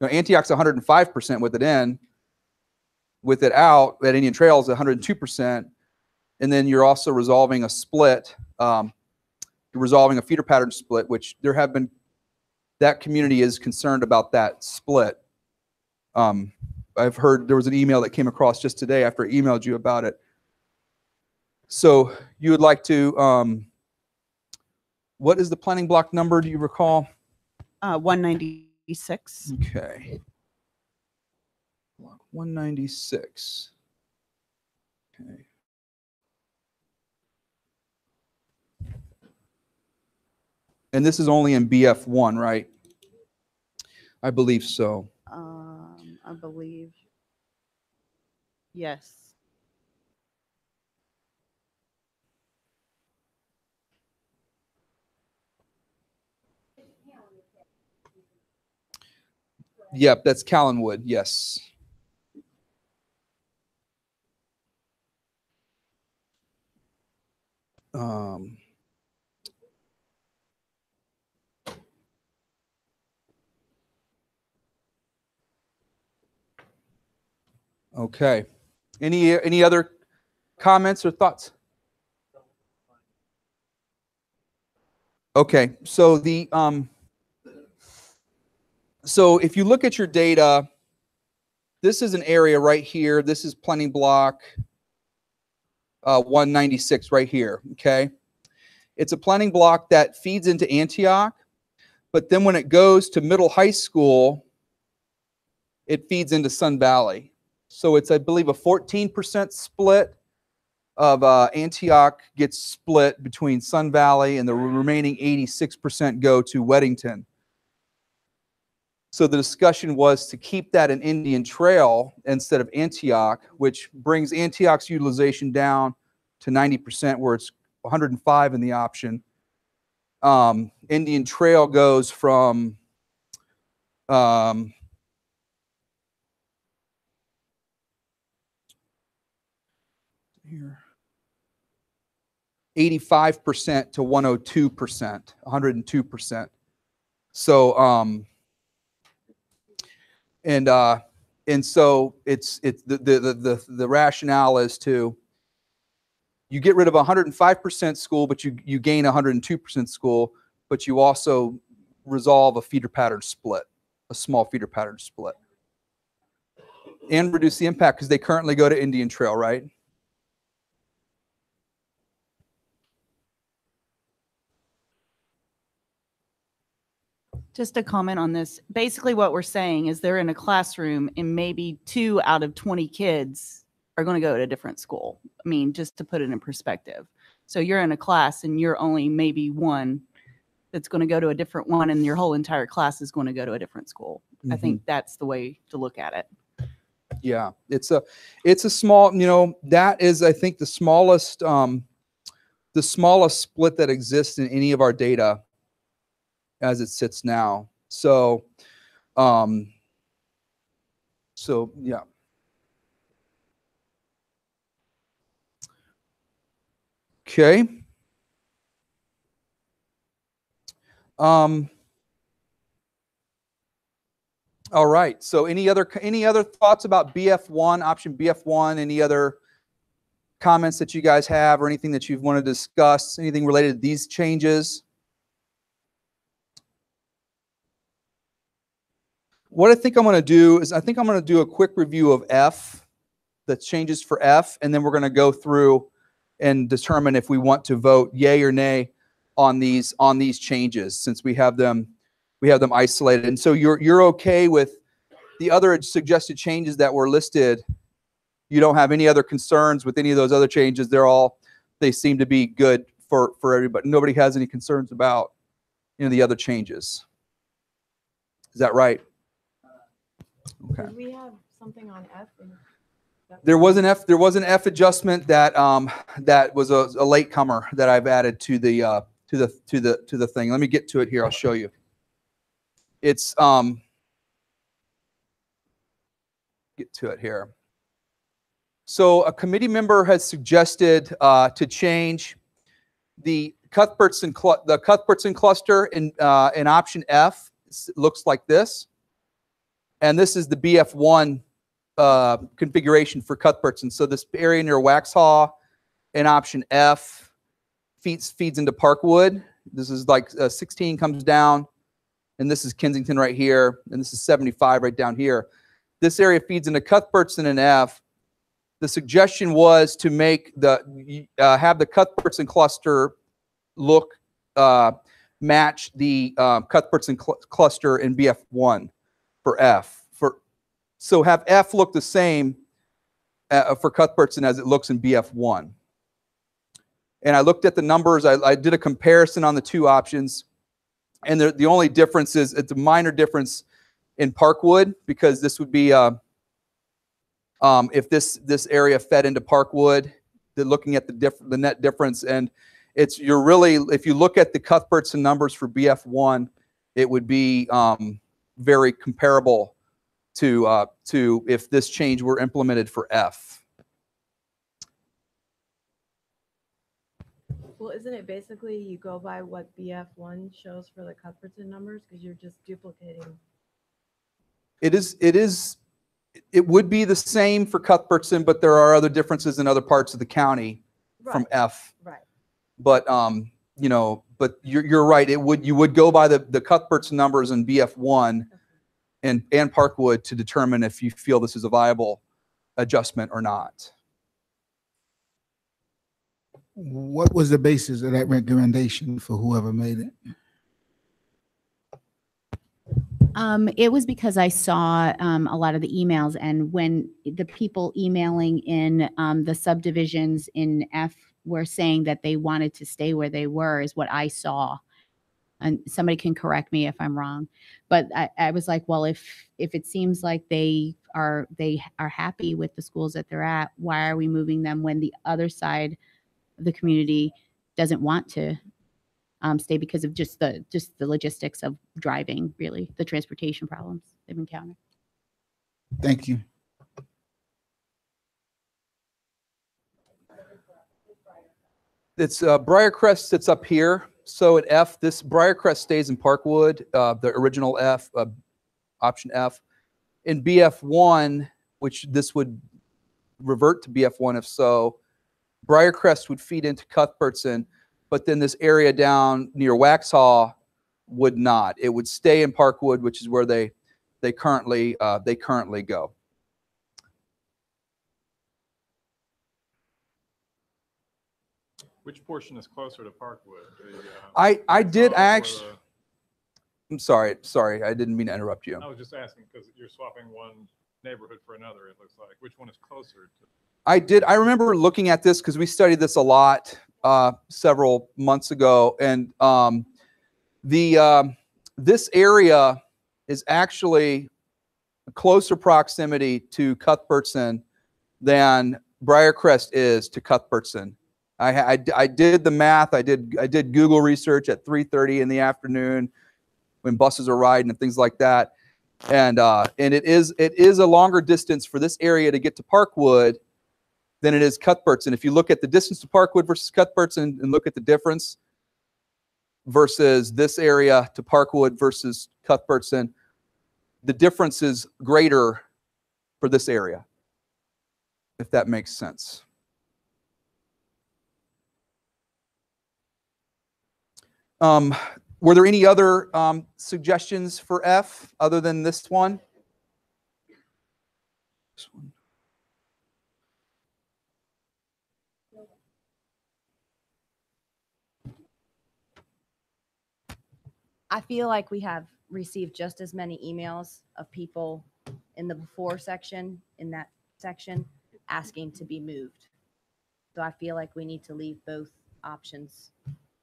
Antioch's 105% with it in. With it out, at Indian Trail is 102%. And then you're also resolving a split. You're resolving a feeder pattern split, which that community is concerned about that split. I've heard there was an email that came across just today after I emailed you about it. So you would like to, what is the planning block number, do you recall? 196. Okay. Block 196. Okay. And this is only in BF1, right? I believe so. I believe. Yes. Yep, that's Callanwood, yes. Okay. Any other comments or thoughts? Okay, so so if you look at your data, this is an area right here. This is planning block 196 right here, okay? It's a planning block that feeds into Antioch, but then when it goes to middle high school, it feeds into Sun Valley. So it's, I believe, a 14% split of Antioch gets split between Sun Valley, and the remaining 86% go to Weddington. So the discussion was to keep that in Indian Trail instead of Antioch, which brings Antioch's utilization down to 90%, where it's 105 in the option. Indian Trail goes from here 85% to 102%, 102%. So and so it's the rationale is to, you get rid of 105% school, but you gain 102% school, but you also resolve a feeder pattern split, a small feeder pattern split, and reduce the impact because they currently go to Indian Trail, right? Just a comment on this. Basically, what we're saying is they're in a classroom and maybe 2 out of 20 kids are going to go to a different school. I mean, just to put it in perspective. So you're in a class and you're only maybe one that's going to go to a different one, and your whole entire class is going to go to a different school. I think that's the way to look at it. Yeah, it's a small, you know, that is, I think, the smallest split that exists in any of our data as it sits now. So, yeah. Okay. All right. So any other thoughts about BF1, option BF1? Any other comments that you guys have, or anything that you've wanted to discuss? Anything related to these changes? What I think I'm going to do is, I think I'm going to do a quick review of F, the changes for F, and then we're going to go through and determine if we want to vote yay or nay on these changes, since we have them isolated. And so you're okay with the other suggested changes that were listed? You don't have any other concerns with any of those other changes? They seem to be good for everybody. Nobody has any concerns about the other changes. Is that right? Okay. Did we have something on F? There was an F adjustment that that was a latecomer that I've added to the thing. Let me get to it here. I'll show you. It's get to it here. So a committee member has suggested to change the Cuthbertson cluster in option F. It looks like this, and this is the BF1 configuration for Cuthbertson. So this area near Waxhaw in option F feeds into Parkwood. This is like 16 comes down, and this is Kensington right here, and this is 75 right down here. This area feeds into Cuthbertson and F. The suggestion was to make have the Cuthbertson cluster look match the Cuthbertson cluster in BF1 for F. So have F look the same for Cuthbertson as it looks in BF1. And I looked at the numbers. I did a comparison on the two options, and the only difference is it's a minor difference in Parkwood, because this would be if this area fed into Parkwood, they're looking at the net difference, and if you look at the Cuthbertson numbers for BF1, it would be very comparable to if this change were implemented for F. Well, isn't it basically you go by what BF1 shows for the Cuthbertson numbers, because you're just duplicating? It would be the same for Cuthbertson, but there are other differences in other parts of the county from F. Right. But but you're right. You would go by the Cuthbertson numbers in BF1 and Parkwood to determine if you feel this is a viable adjustment or not. What was the basis of that recommendation for whoever made it? It was because I saw a lot of the emails, and when the people emailing in the subdivisions in F were saying that they wanted to stay where they were, is what I saw. And somebody can correct me if I'm wrong, but I was like, well, if it seems like they are happy with the schools that they're at, why are we moving them when the other side of the community doesn't want to stay because of just the logistics of driving, really, the transportation problems they've encountered. Thank you. It's Briarcrest sits up here. So at F, this Briarcrest stays in Parkwood, the original F, option F. In BF1, which this would revert to BF1 if so, Briarcrest would feed into Cuthbertson, but then this area down near Waxhaw would not. It would stay in Parkwood, which is where they currently go. Which portion is closer to Parkwood? I did south or actually. I'm sorry, I didn't mean to interrupt you. I was just asking because you're swapping one neighborhood for another, it looks like. Which one is closer to? I remember looking at this because we studied this a lot several months ago, and this area is actually closer proximity to Cuthbertson than Briarcrest is to Cuthbertson. I did the math. I did Google research at 3:30 in the afternoon when buses are riding and things like that, and it is a longer distance for this area to get to Parkwood than it is Cuthbertson. If you look at the distance to Parkwood versus Cuthbertson and look at the difference versus this area to Parkwood versus Cuthbertson, the difference is greater for this area, if that makes sense. Were there any other suggestions for F other than this one? This one. I feel like we have received just as many emails of people in the before section, in that section, asking to be moved. So I feel like we need to leave both options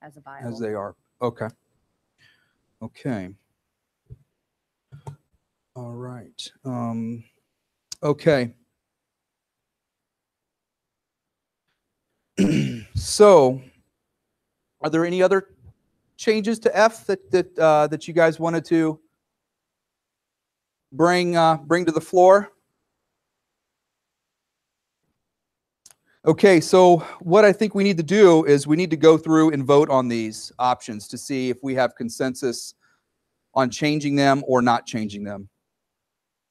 as a viable. As they are. Okay. Okay. All right. Okay. So, are there any other changes to F that you guys wanted to bring to the floor? Okay, so what I think we need to do is we need to go through and vote on these options to see if we have consensus on changing them or not changing them.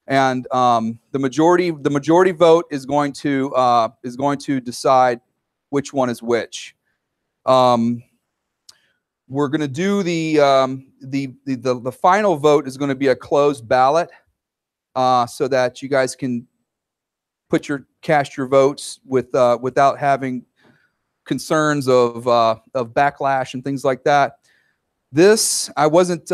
And the majority vote is going to decide which one is which. We're going to do the final vote is going to be a closed ballot, so that you guys can cast your votes without having concerns of backlash and things like that. This I wasn't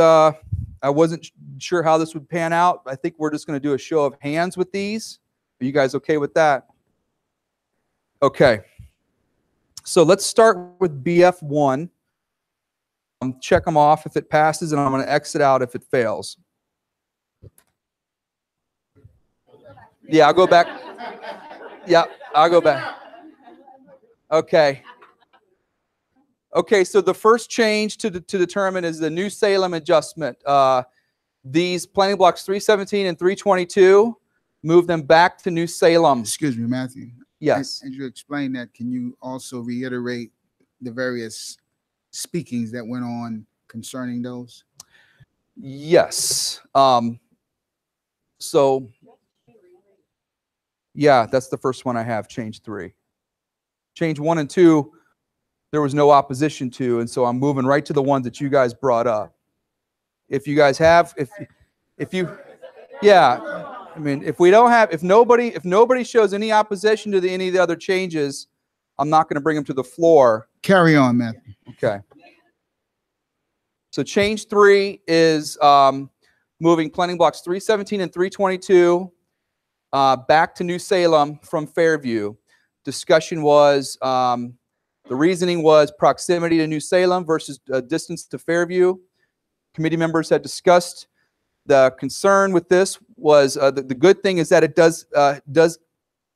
sure how this would pan out. I think we're just going to do a show of hands with these. Are you guys okay with that? Okay. So let's start with BF1. Check them off if it passes, and I'm going to exit out if it fails. Yeah, I'll go back. Yeah, I'll go back. Okay. Okay, so the first change to determine is the New Salem adjustment. These planning blocks 317 and 322, move them back to New Salem. Excuse me, Matthew. Yes. As you explain that, can you also reiterate the various speakings that went on concerning those? Yes. So, yeah, that's the first one I have, change 3. Change 1 and 2, there was no opposition to, and so I'm moving right to the ones that you guys brought up. If you guys have, if you, yeah, I mean, if we don't have, if nobody shows any opposition to any of the other changes, I'm not going to bring them to the floor. Carry on, Matthew. Okay. So change 3 is moving planning blocks 317 and 322 back to New Salem from Fairview. Discussion was, the reasoning was proximity to New Salem versus distance to Fairview. Committee members had discussed the concern with this was the good thing is that it does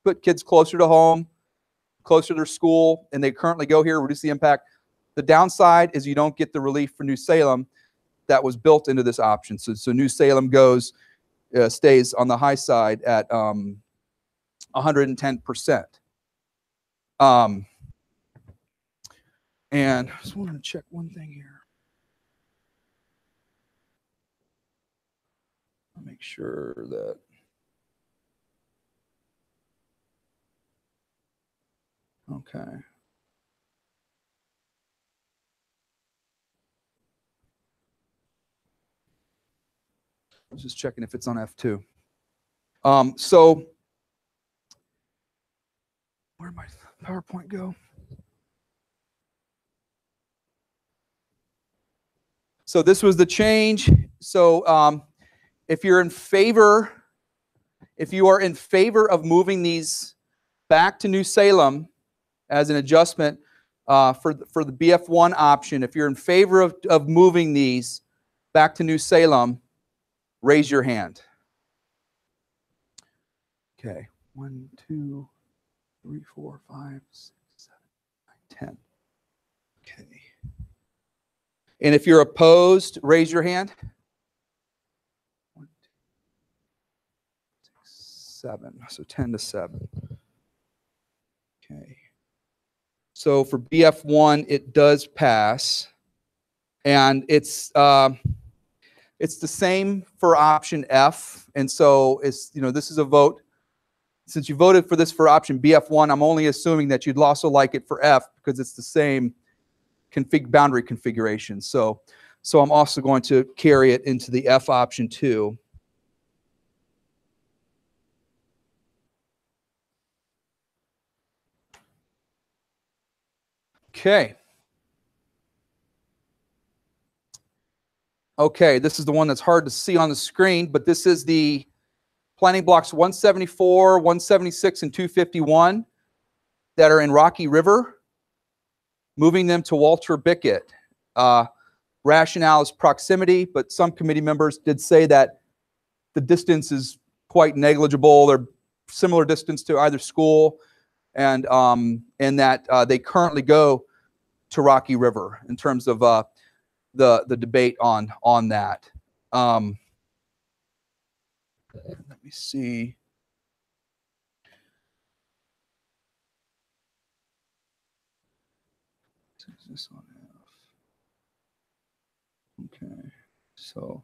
put kids closer to home, closer to their school, and they currently go here, reduce the impact. The downside is you don't get the relief for New Salem that was built into this option. So New Salem stays on the high side at 110%. And I just wanted to check one thing here. I'll make sure that. Okay. I was just checking if it's on F2. So where'd my PowerPoint go? So this was the change. So if you are in favor of moving these back to New Salem as an adjustment for the BF1 option, if you're in favor of moving these back to New Salem, raise your hand. Okay, 1, 2, 3, 4, 5, 6, 7, 8, 9, 10. Okay. And if you're opposed, raise your hand. 1, 2, 6, 7. So 10 to 7. Okay. So for BF1, it does pass. And it's the same for option F. And so it's, this is a vote. Since you voted for this for option BF1, I'm only assuming that you'd also like it for F because it's the same boundary configuration. So I'm also going to carry it into the F option too. Okay. Okay, this is the one that's hard to see on the screen, but this is the planning blocks 174, 176, and 251 that are in Rocky River, moving them to Walter Bickett. Rationale is proximity, but some committee members did say that the distance is quite negligible. They're similar distance to either school, and that they currently go to Rocky River in terms of the debate on that. Let me see. Is this on F? Okay. So,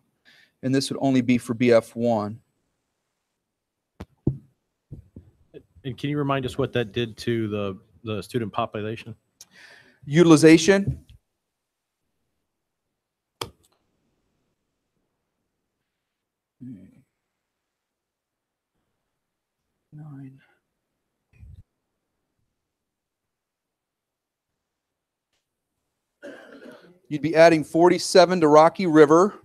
and this would only be for BF1. And can you remind us what that did to the student population? Utilization. Nine. You'd be adding 47 to Rocky River.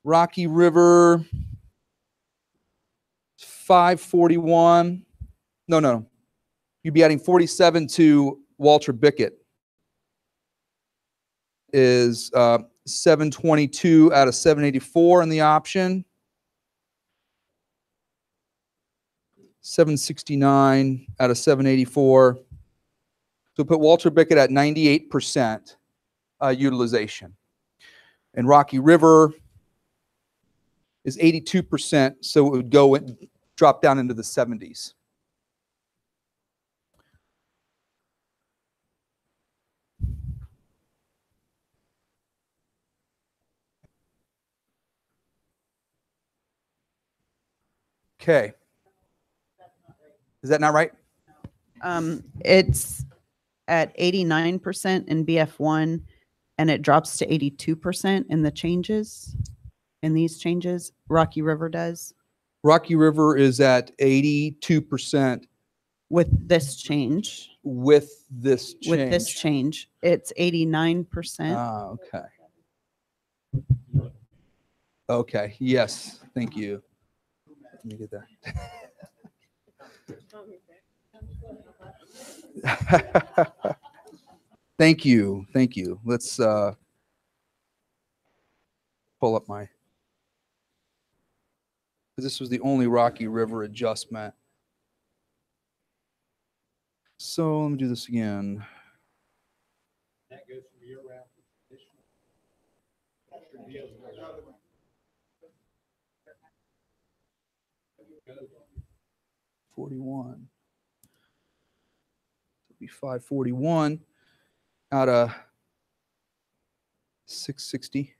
Rocky River, 541. No. You'd be adding 47 to Walter Bickett. Is 722 out of 784 in the option. 769 out of 784. So put Walter Bickett at 98% utilization. And Rocky River is 82%, so it would drop down into the 70s. Okay. Is that not right? It's at 89% in BF1, and it drops to 82% in the changes. In these changes, Rocky River does. Rocky River is at 82%, With this change, with this change. with this change, it's 89%. Ah, okay. Okay, yes, thank you. Let me get that. Thank you, thank you. Let's pull up my, because this was the only Rocky River adjustment. So let me do this again. That goes from year round to traditional. 41. It'll be 541 out of 660.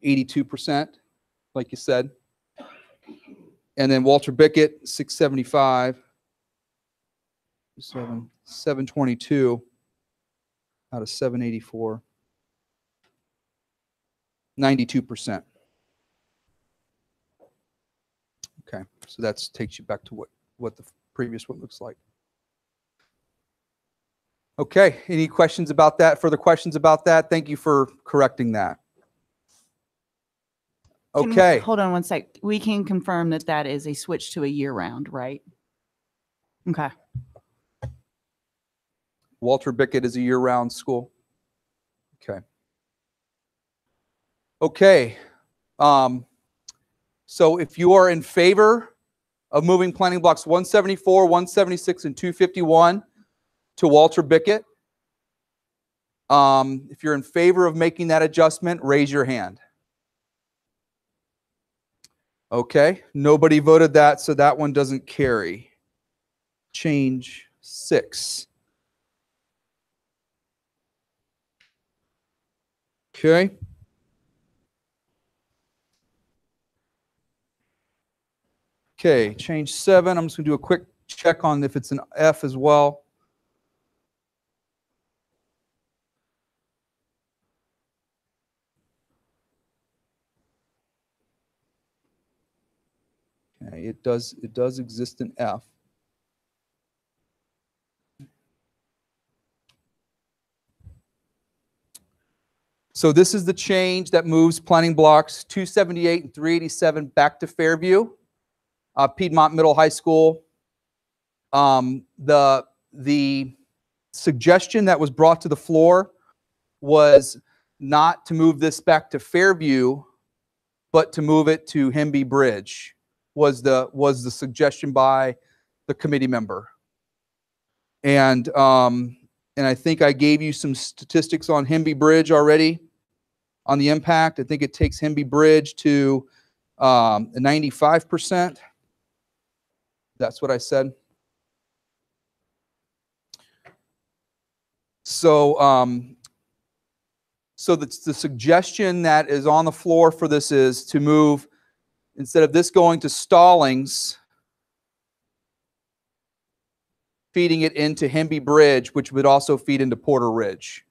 82%, like you said. And then Walter Bickett, 675. 722 out of 784. 92%. Okay, so that takes you back to what the previous one looks like. Okay, any questions about that? Further questions about that? Thank you for correcting that. Okay. Hold on one sec. We can confirm that that is a switch to a year round, right? Okay. Walter Bickett is a year-round school. Okay. Okay. So if you are in favor of moving planning blocks 174, 176, and 251 to Walter Bickett, if you're in favor of making that adjustment, raise your hand. Okay. Nobody voted that, so that one doesn't carry. Change 6. Okay. Okay, change 7. I'm just going to do a quick check on if it's an F as well. Okay, it does exist in F. So this is the change that moves planning blocks 278 and 387 back to Fairview, Piedmont Middle High School. The suggestion that was brought to the floor was not to move this back to Fairview, but to move it to Hemby Bridge. Was the suggestion by the committee member. And I think I gave you some statistics on Hemby Bridge already on the impact. I think it takes Hemby Bridge to 95%. That's what I said. So, so the suggestion that is on the floor for this is to move, instead of this going to Stallings, feeding it into Hemby Bridge, which would also feed into Porter Ridge.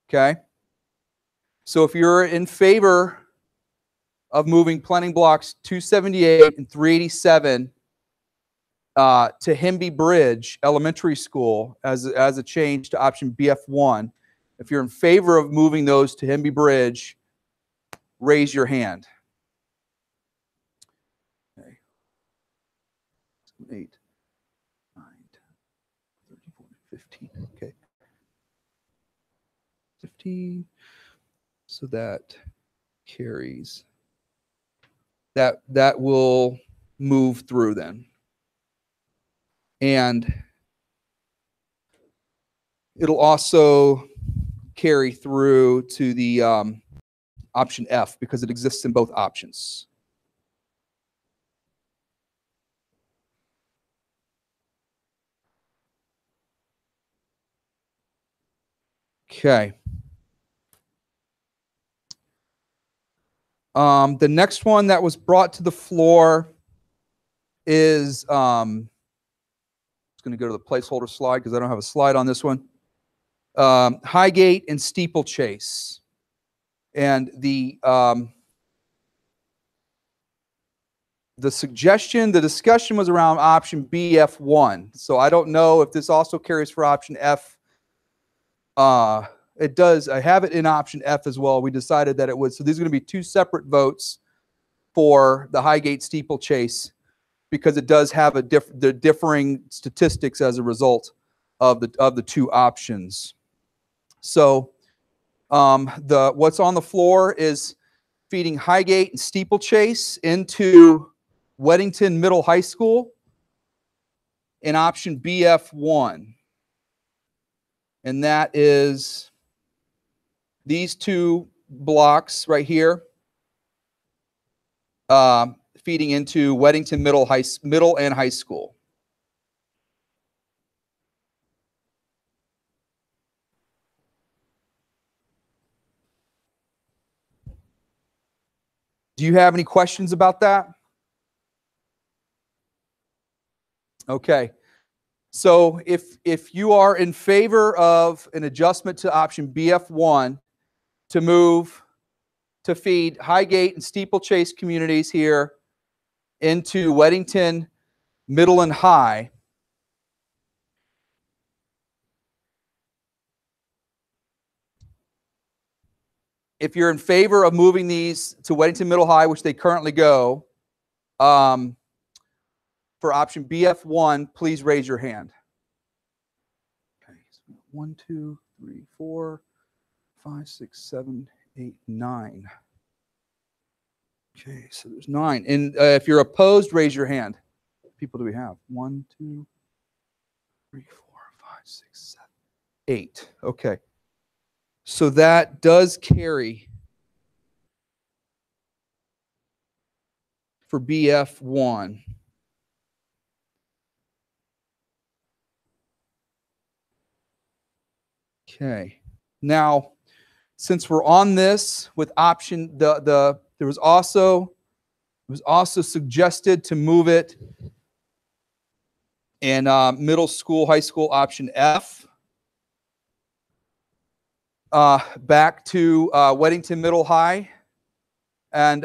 Okay? So if you're in favor of moving planning blocks 278 and 387 to Hemby Bridge Elementary School as a change to option BF1, if you're in favor of moving those to Hemby Bridge, raise your hand. Okay. 8, 9, 34, 15. Okay. 15. So that carries. That will move through then. And it'll also carry through to the option F because it exists in both options. Okay. The next one that was brought to the floor is, I'm just going to go to the placeholder slide because I don't have a slide on this one. Highgate and Steeplechase. And the the discussion was around option BF1. So I don't know if this also carries for option F. It does. I have it in option F as well. We decided that it would. So these are going to be two separate votes for the Highgate steeplechase because it does have the differing statistics as a result of the two options. So what's on the floor is feeding Highgate and steeplechase into Weddington Middle High School in option BF1. And that is these two blocks right here, feeding into Weddington Middle and High School. Do you have any questions about that? Okay. So if you are in favor of an adjustment to option BF1 to move to feed Highgate and steeplechase communities here into Weddington Middle and High, if you're in favor of moving these to Weddington Middle High, which they currently go, for option BF1, please raise your hand. Okay, so 1, 2, 3, 4, 5, 6, 7, 8, 9. Okay, so there's 9. And if you're opposed, raise your hand. What people do we have? 1, 2, 3, 4, 5, 6, 7, 8. Okay. So that does carry for BF1. Okay. Now, since we're on this with option, it was also suggested to move it in middle school, high school option F. Back to Weddington Middle High. And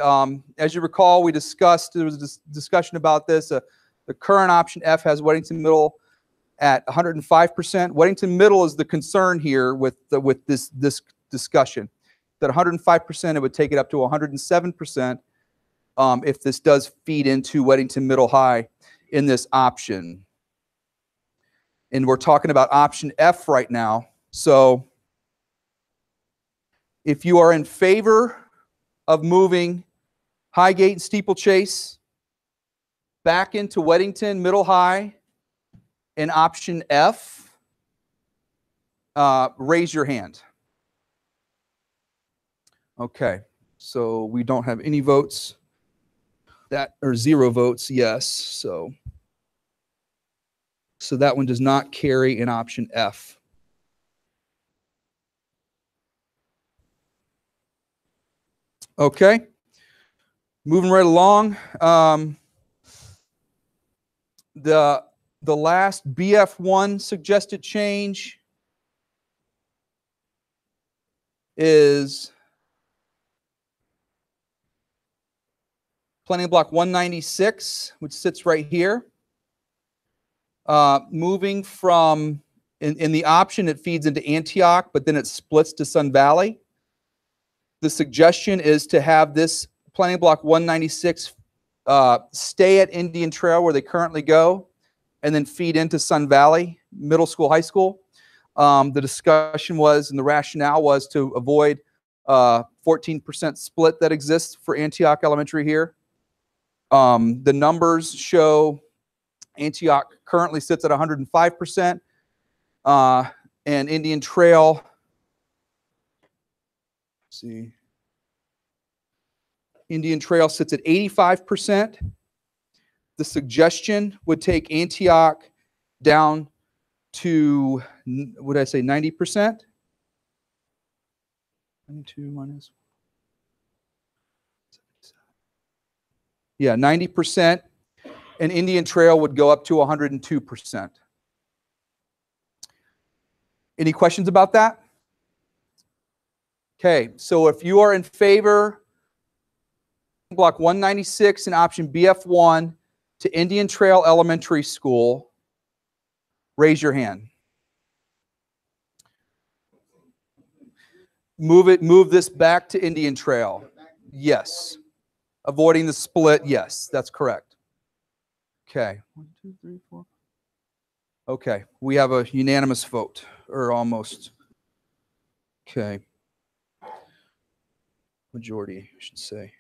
as you recall, there was a discussion about this. The current option F has Weddington Middle at 105%. Weddington Middle is the concern here with this discussion. That 105%, it would take it up to 107% if this does feed into Weddington Middle High in this option. And we're talking about option F right now. So if you are in favor of moving Highgate and steeplechase back into Weddington Middle High in option F, raise your hand. Okay, so we don't have any votes or 0 votes, yes. So that one does not carry in option F. Okay, moving right along. The last BF1 suggested change is planning block 196, which sits right here. Moving from, in the option, it feeds into Antioch, but then it splits to Sun Valley. The suggestion is to have this planning block 196 stay at Indian Trail where they currently go, and then feed into Sun Valley Middle School, High School. The discussion was, and the rationale was to avoid 14% split that exists for Antioch Elementary here. The numbers show Antioch currently sits at 105%, and Indian Trail, let's see, Indian Trail sits at 85%. The suggestion would take Antioch down to, what did I say, 90%? 92 minus. Yeah, 90%. And Indian Trail would go up to 102%. Any questions about that? Okay, so if you are in favor Block 196 and option BF1 to Indian Trail Elementary School, raise your hand. Move this back to Indian Trail. Yes. Avoiding the split. Yes, that's correct. Okay. 1, 2, 3, 4. Okay. We have a unanimous vote, or almost. Okay. Majority, I should say.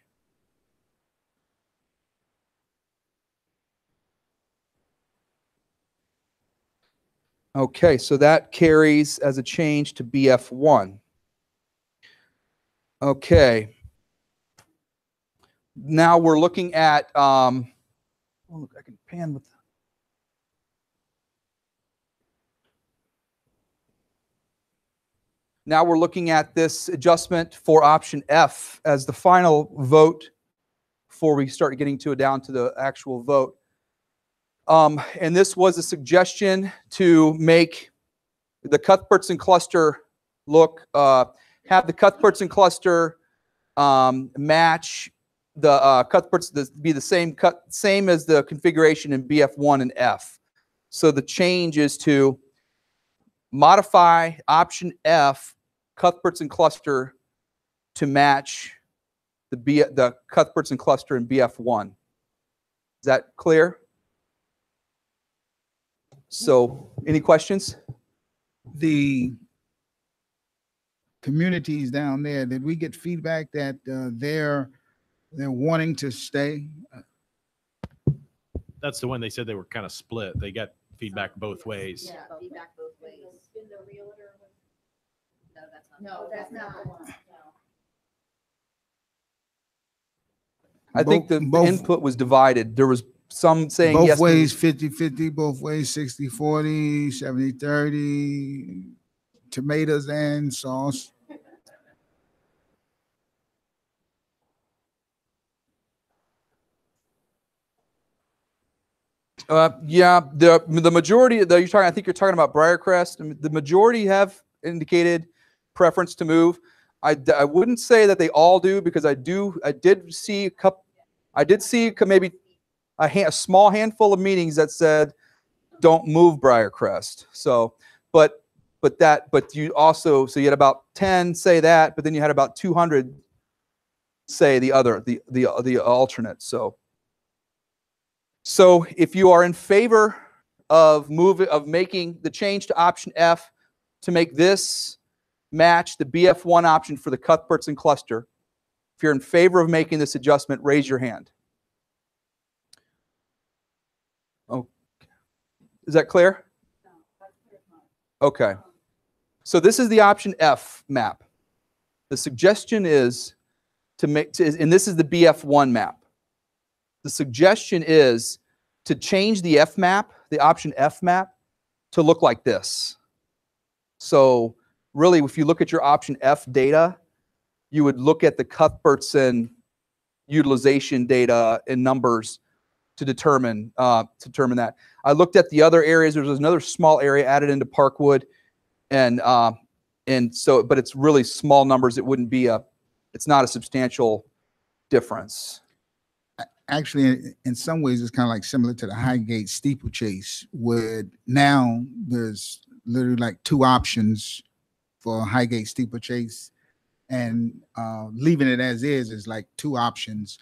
Okay, so that carries as a change to BF1. Okay. Now we're looking at, oh, look, I can pan with. Now we're looking at this adjustment for option F as the final vote before we start getting down to the actual vote. And this was a suggestion to make the Cuthbertson cluster look, have the Cuthbertson cluster match the Cuthbert's be the same as the configuration in BF1 and F. So the change is to modify option F Cuthbertson cluster to match the Cuthbertson cluster in BF1. Is that clear? So, any questions? The communities down there, did we get feedback that they're wanting to stay? That's the one they said they were kind of split. They got feedback both ways. Yeah, feedback both ways. No, that's not the one. I think the input was divided. There was some saying both yes. ways 50-50, both ways 60-40, 70-30, tomatoes and sauce. Yeah, the majority that you're talking, I think you're talking about Briarcrest. The majority have indicated preference to move. I wouldn't say that they all do, because I did see maybe a small handful of meetings that said don't move Briarcrest. So, but you also, so you had about 10 say that, but then you had about 200 say the alternate. So if you are in favor of making the change to option F to make this match the BF1 option for the Cuthbertson cluster, if you're in favor of making this adjustment, raise your hand. Oh, is that clear? Okay. So this is the option F map. The suggestion is and this is the BF1 map. The suggestion is to change the F map, the option F map, to look like this. So really, if you look at your option F data, you would look at the Cuthbertson utilization data and numbers to determine that. I looked at the other areas. There's another small area added into Parkwood, and so, but it's really small numbers. It's not a substantial difference. Actually, in some ways, it's kind of like similar to the Highgate steeplechase, where now there's literally like 2 options for Highgate steeplechase, and leaving it as is like 2 options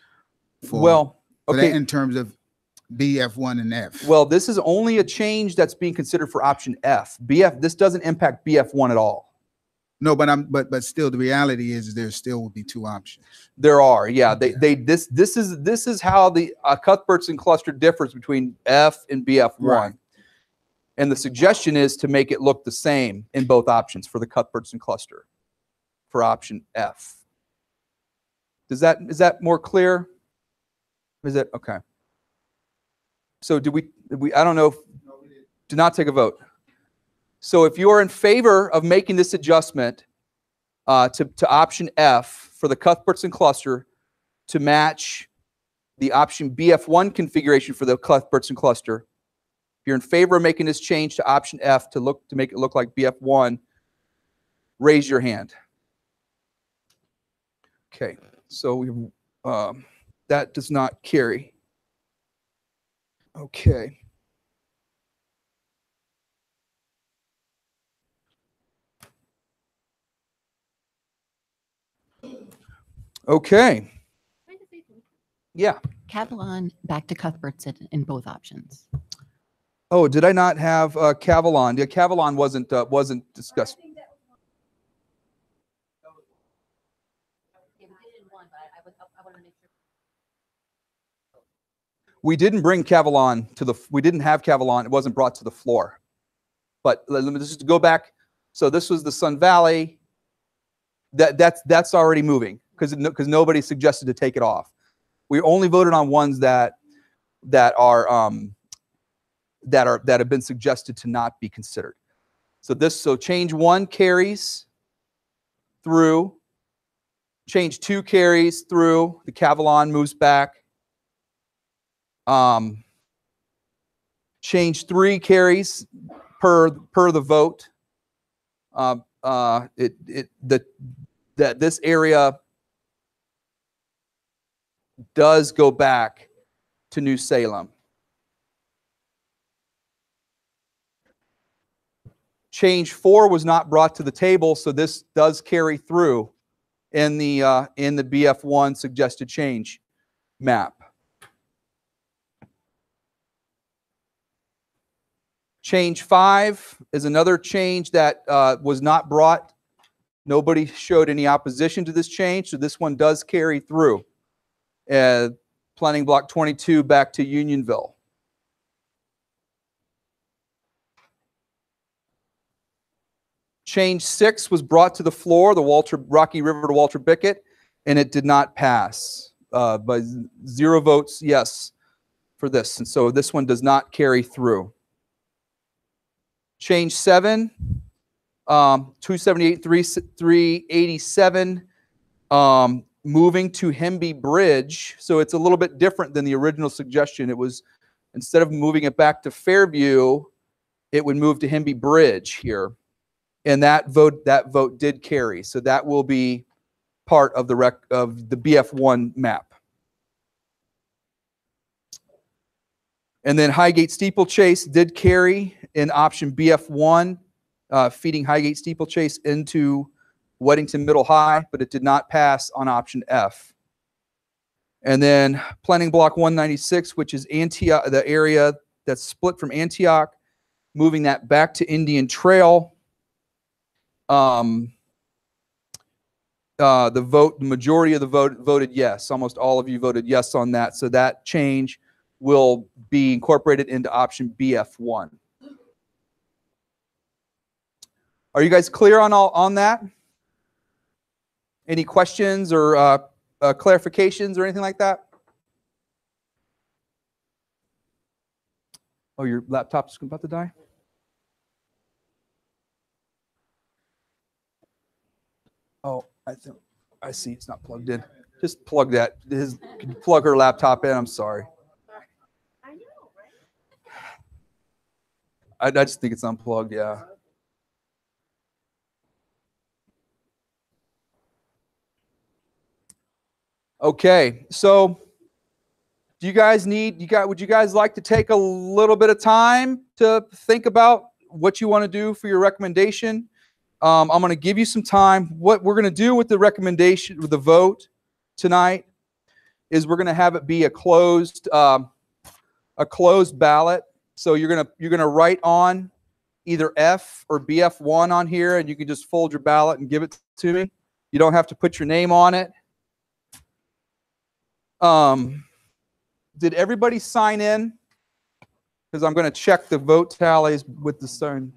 for that in terms of BF1 and F. Well, this is only a change that's being considered for option F. This doesn't impact BF1 at all. No, but still, the reality is there still will be 2 options. There are, yeah. This is how the Cuthbertson cluster differs between F and BF1. Right. And the suggestion is to make it look the same in both options for the Cuthbertson cluster for option F. Is that more clear? Is it okay? So I don't know. Do not take a vote. So if you are in favor of making this adjustment to option F for the Cuthbertson cluster to match the option BF1 configuration for the Cuthbertson cluster, if you're in favor of making this change to option F to make it look like BF1, raise your hand. Okay, so That does not carry. Okay. Okay. Yeah. Catalan back to Cuthbert's in both options. Oh, did I not have Cavalon? Yeah, Cavalon wasn't discussed. We didn't bring Cavalon to the. We didn't have Cavalon. It wasn't brought to the floor. But let me just go back. So this was the Sun Valley. That's already moving because nobody suggested to take it off. We only voted on ones that have been suggested to not be considered. So change 1 carries through. Change 2 carries through. The Cavalon moves back. Change 3 carries per the vote. That this area does go back to New Salem. Change 4 was not brought to the table, so this does carry through in the BF1 suggested change map. Change 5 is another change that was not brought. Nobody showed any opposition to this change, so this one does carry through. Planning block 22 back to Unionville. Change 6 was brought to the floor, the Rocky River to Walter Bickett, and it did not pass by 0 votes yes for this. And so this one does not carry through. Change 7, 278, 387, moving to Hemby Bridge. So it's a little bit different than the original suggestion. It was, instead of moving it back to Fairview, it would move to Hemby Bridge here. And that vote did carry. So that will be part of the BF1 map. And then Highgate Steeplechase did carry in option BF1, feeding Highgate Steeplechase into Weddington Middle High, but it did not pass on option F. And then planning block 196, which is Antioch, the area that's split from Antioch, moving that back to Indian Trail. The majority of the vote voted yes. Almost all of you voted yes on that. So that change will be incorporated into option BF1. Are you guys clear on that? Any questions or clarifications or anything like that? Oh, your laptop's about to die? Oh, I see it's not plugged in. Just plug that. Plug her laptop in. I'm sorry. I know, I right? just think it's unplugged, yeah. Okay, so would you guys like to take a little bit of time to think about what you want to do for your recommendation? I'm going to give you some time. What we're going to do with the recommendation, with the vote tonight, is we're going to have it be a closed ballot. So you're going to write on either F or BF1 on here, and you can just fold your ballot and give it to me. You don't have to put your name on it. Did everybody sign in? Because I'm going to check the vote tallies with the sign.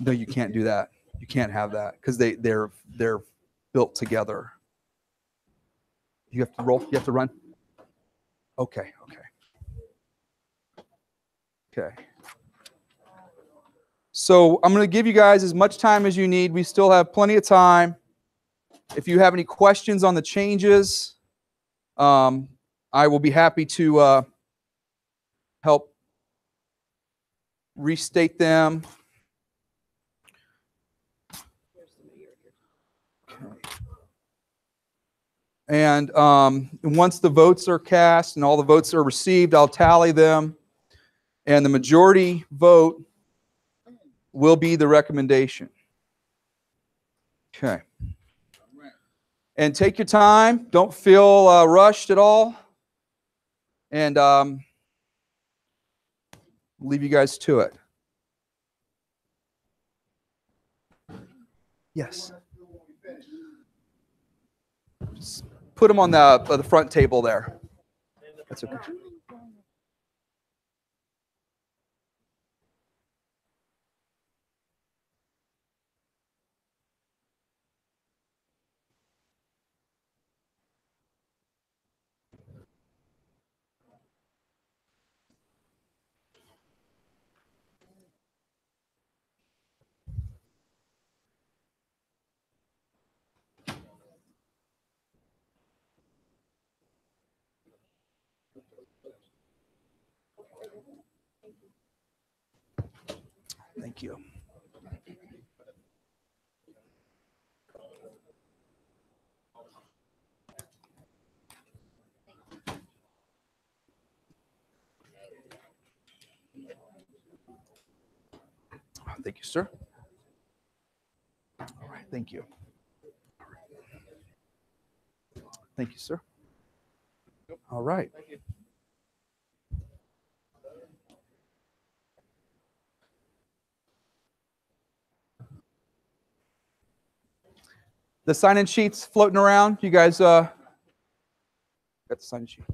No, you can't do that. You can't have that because they're built together. You have to roll. You have to run. Okay. So I'm going to give you guys as much time as you need. We still have plenty of time. If you have any questions on the changes, I will be happy to help restate them. And once the votes are cast and all the votes are received, I'll tally them. And the majority vote will be the recommendation. Okay. And take your time. Don't feel rushed at all. And leave you guys to it. Yes. Just put them on the front table there. That's okay. Thank you. Thank you, sir. All right, thank you. Thank you, sir. All right. The sign-in sheets floating around. You guys got the sign-in sheet.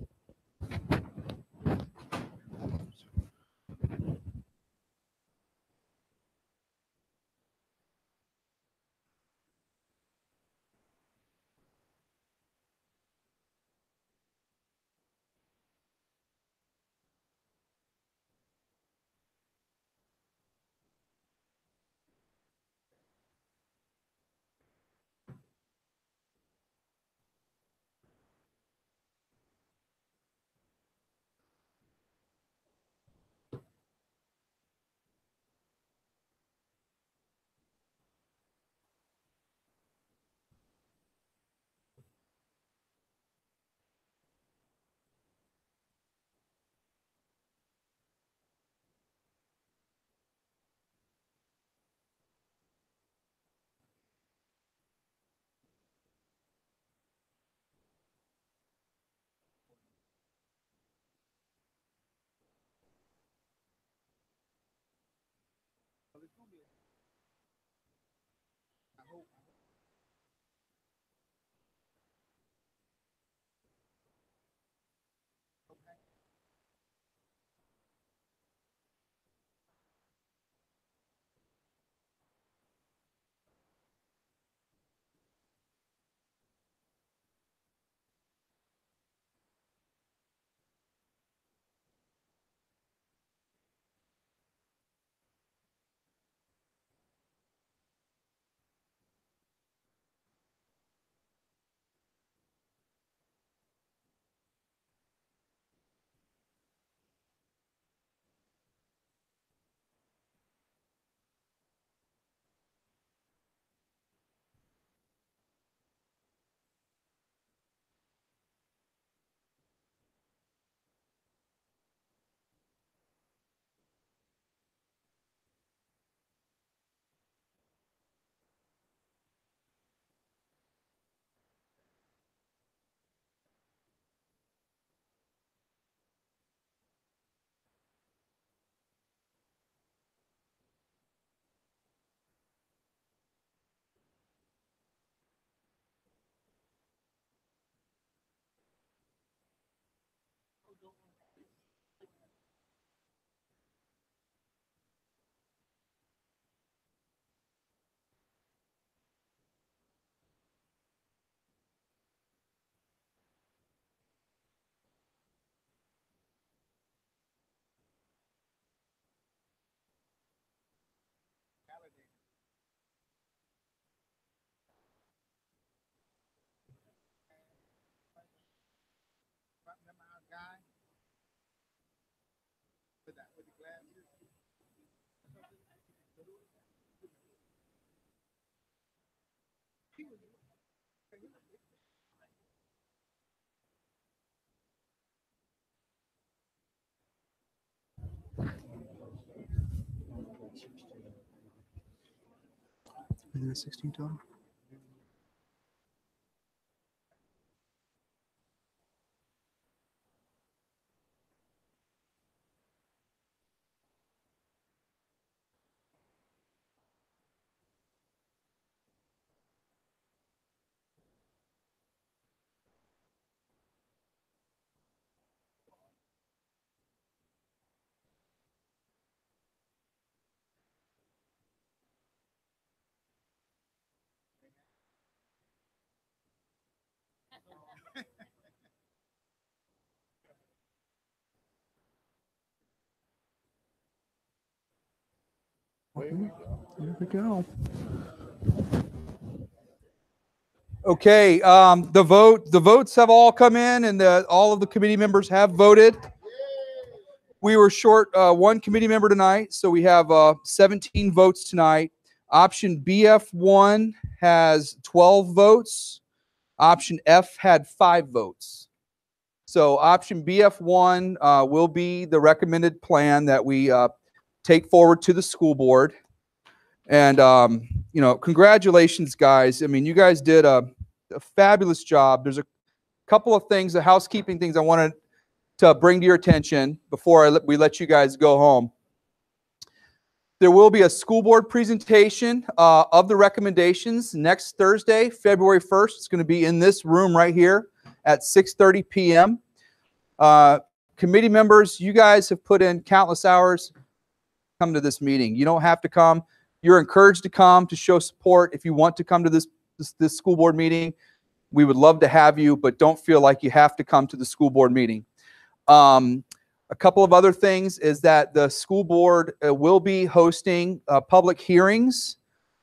And then 16 total. There we go. Okay, the votes have all come in, and all of the committee members have voted. We were short one committee member tonight, so we have 17 votes tonight. Option BF1 has 12 votes. Option F had 5 votes. So option BF1 will be the recommended plan that we take forward to the school board. And, you know, congratulations, guys. I mean, you guys did a fabulous job. There's a couple of things, the housekeeping things I wanted to bring to your attention before we let you guys go home. There will be a school board presentation of the recommendations next Thursday, February 1st. It's going to be in this room right here at 6:30 p.m. Committee members, you guys have put in countless hours. Come to this meeting. You don't have to come. You're encouraged to come to show support. If you want to come to this school board meeting, we would love to have you, but don't feel like you have to come to the school board meeting. A couple of other things is that the school board will be hosting public hearings.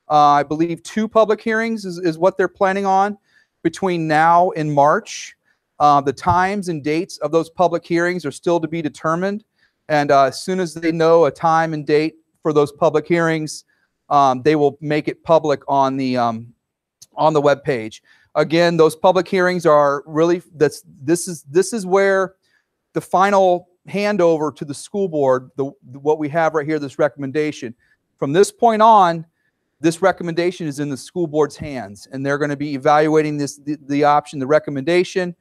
I believe 2 public hearings is what they're planning on between now and March. The times and dates of those public hearings are still to be determined. And as soon as they know a time and date for those public hearings, they will make it public on the webpage. Again, those public hearings are really, this is where the final handover to the school board, what we have right here, this recommendation. From this point on, this recommendation is in the school board's hands, and they're going to be evaluating the option, the recommendation,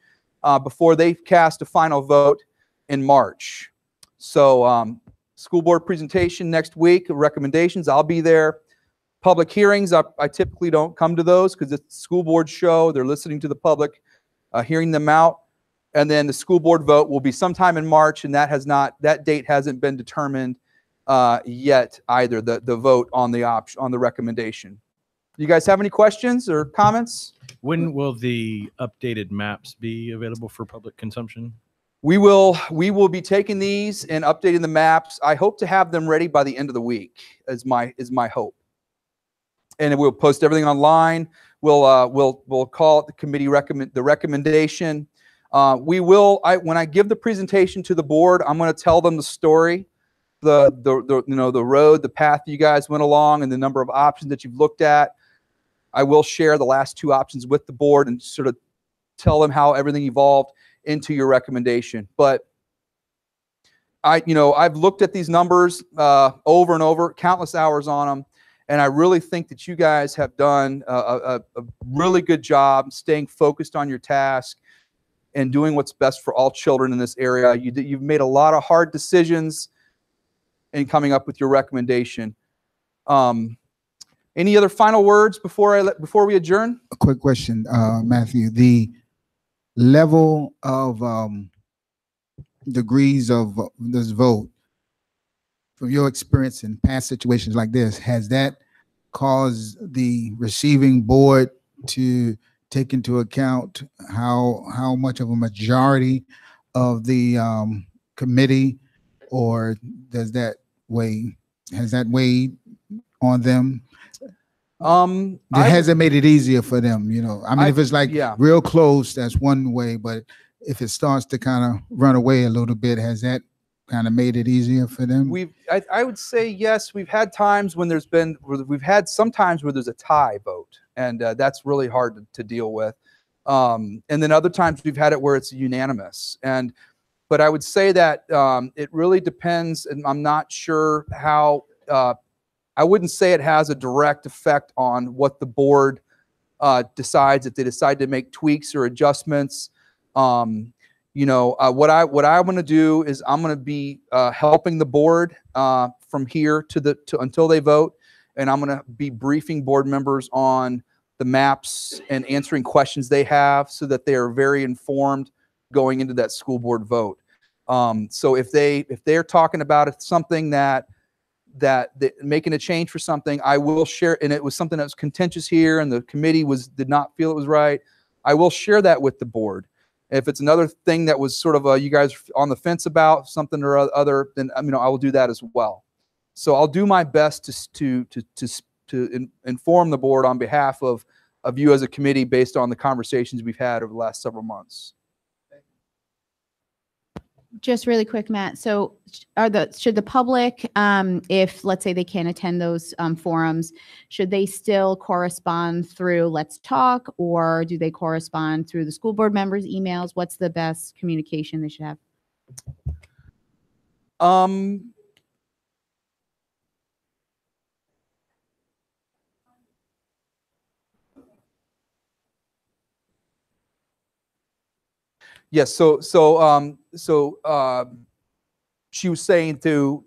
before they cast a final vote in March. So school board presentation next week, recommendations, I'll be there. Public hearings, I typically don't come to those because it's the school board show. They're listening to the public, hearing them out. And then the school board vote will be sometime in March, and that date hasn't been determined yet either, the vote on the recommendation. You guys have any questions or comments? When will the updated maps be available for public consumption? We will be taking these and updating the maps. I hope to have them ready by the end of the week is my hope. And we'll post everything online. We'll call it the committee the recommendation. When I give the presentation to the board, I'm going to tell them the story, the road, the path you guys went along, and the number of options that you've looked at. I will share the last 2 options with the board and sort of tell them how everything evolved into your recommendation. But I've looked at these numbers over and over, countless hours on them. And I really think that you guys have done a really good job staying focused on your task and doing what's best for all children in this area. You've made a lot of hard decisions in coming up with your recommendation. Any other final words before we adjourn? A quick question, Matthew. The level of degrees of this vote, from your experience in past situations like this, has that caused the receiving board to take into account how much of a majority of the committee, or has that weighed on them? Has it made it easier for them? I mean, if it's like real close, that's one way, but if it starts to kind of run away a little bit, has that kind of made it easier for them? I would say yes. We've had times when some times where there's a tie vote, and that's really hard to deal with. And then other times we've had it where it's unanimous. But I would say that it really depends, and I'm not sure how. I wouldn't say it has a direct effect on what the board decides. If they decide to make tweaks or adjustments, what I'm going to do is I'm going to be helping the board from here to until they vote, and I'm going to be briefing board members on the maps and answering questions they have, so that they are very informed going into that school board vote. So if they're talking about something that making a change for something, I will share, and it was something that was contentious here and the committee did not feel it was right, I will share that with the board. If it's another thing that was sort of you guys on the fence about something or other, then I will do that as well. So I'll do my best to inform the board on behalf of you as a committee based on the conversations we've had over the last several months. Just really quick, Matt. So should the public, if let's say they can't attend those forums, should they still correspond through Let's Talk, or do they correspond through the school board members' emails? What's the best communication they should have? Yes. So she was saying to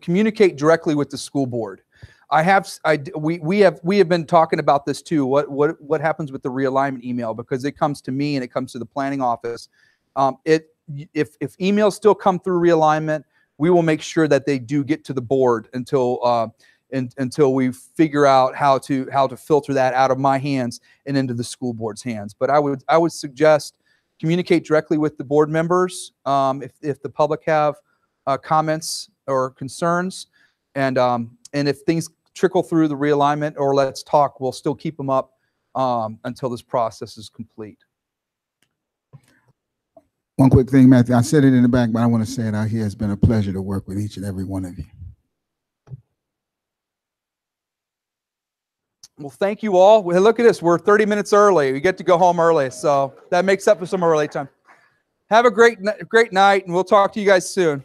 communicate directly with the school board. We have been talking about this too. What happens with the realignment email, because it comes to me and it comes to the planning office. If emails still come through realignment, we will make sure that they do get to the board until we figure out how to filter that out of my hands and into the school board's hands. But I would suggest communicate directly with the board members if the public have comments or concerns, and if things trickle through the realignment or Let's Talk, we'll still keep them up until this process is complete. One quick thing, Matthew. I said it in the back, but I want to say it out here. It's been a pleasure to work with each and every one of you. Well, thank you all. Well, look at this. We're 30 minutes early. We get to go home early, so that makes up for some early time. Have a great night, and we'll talk to you guys soon.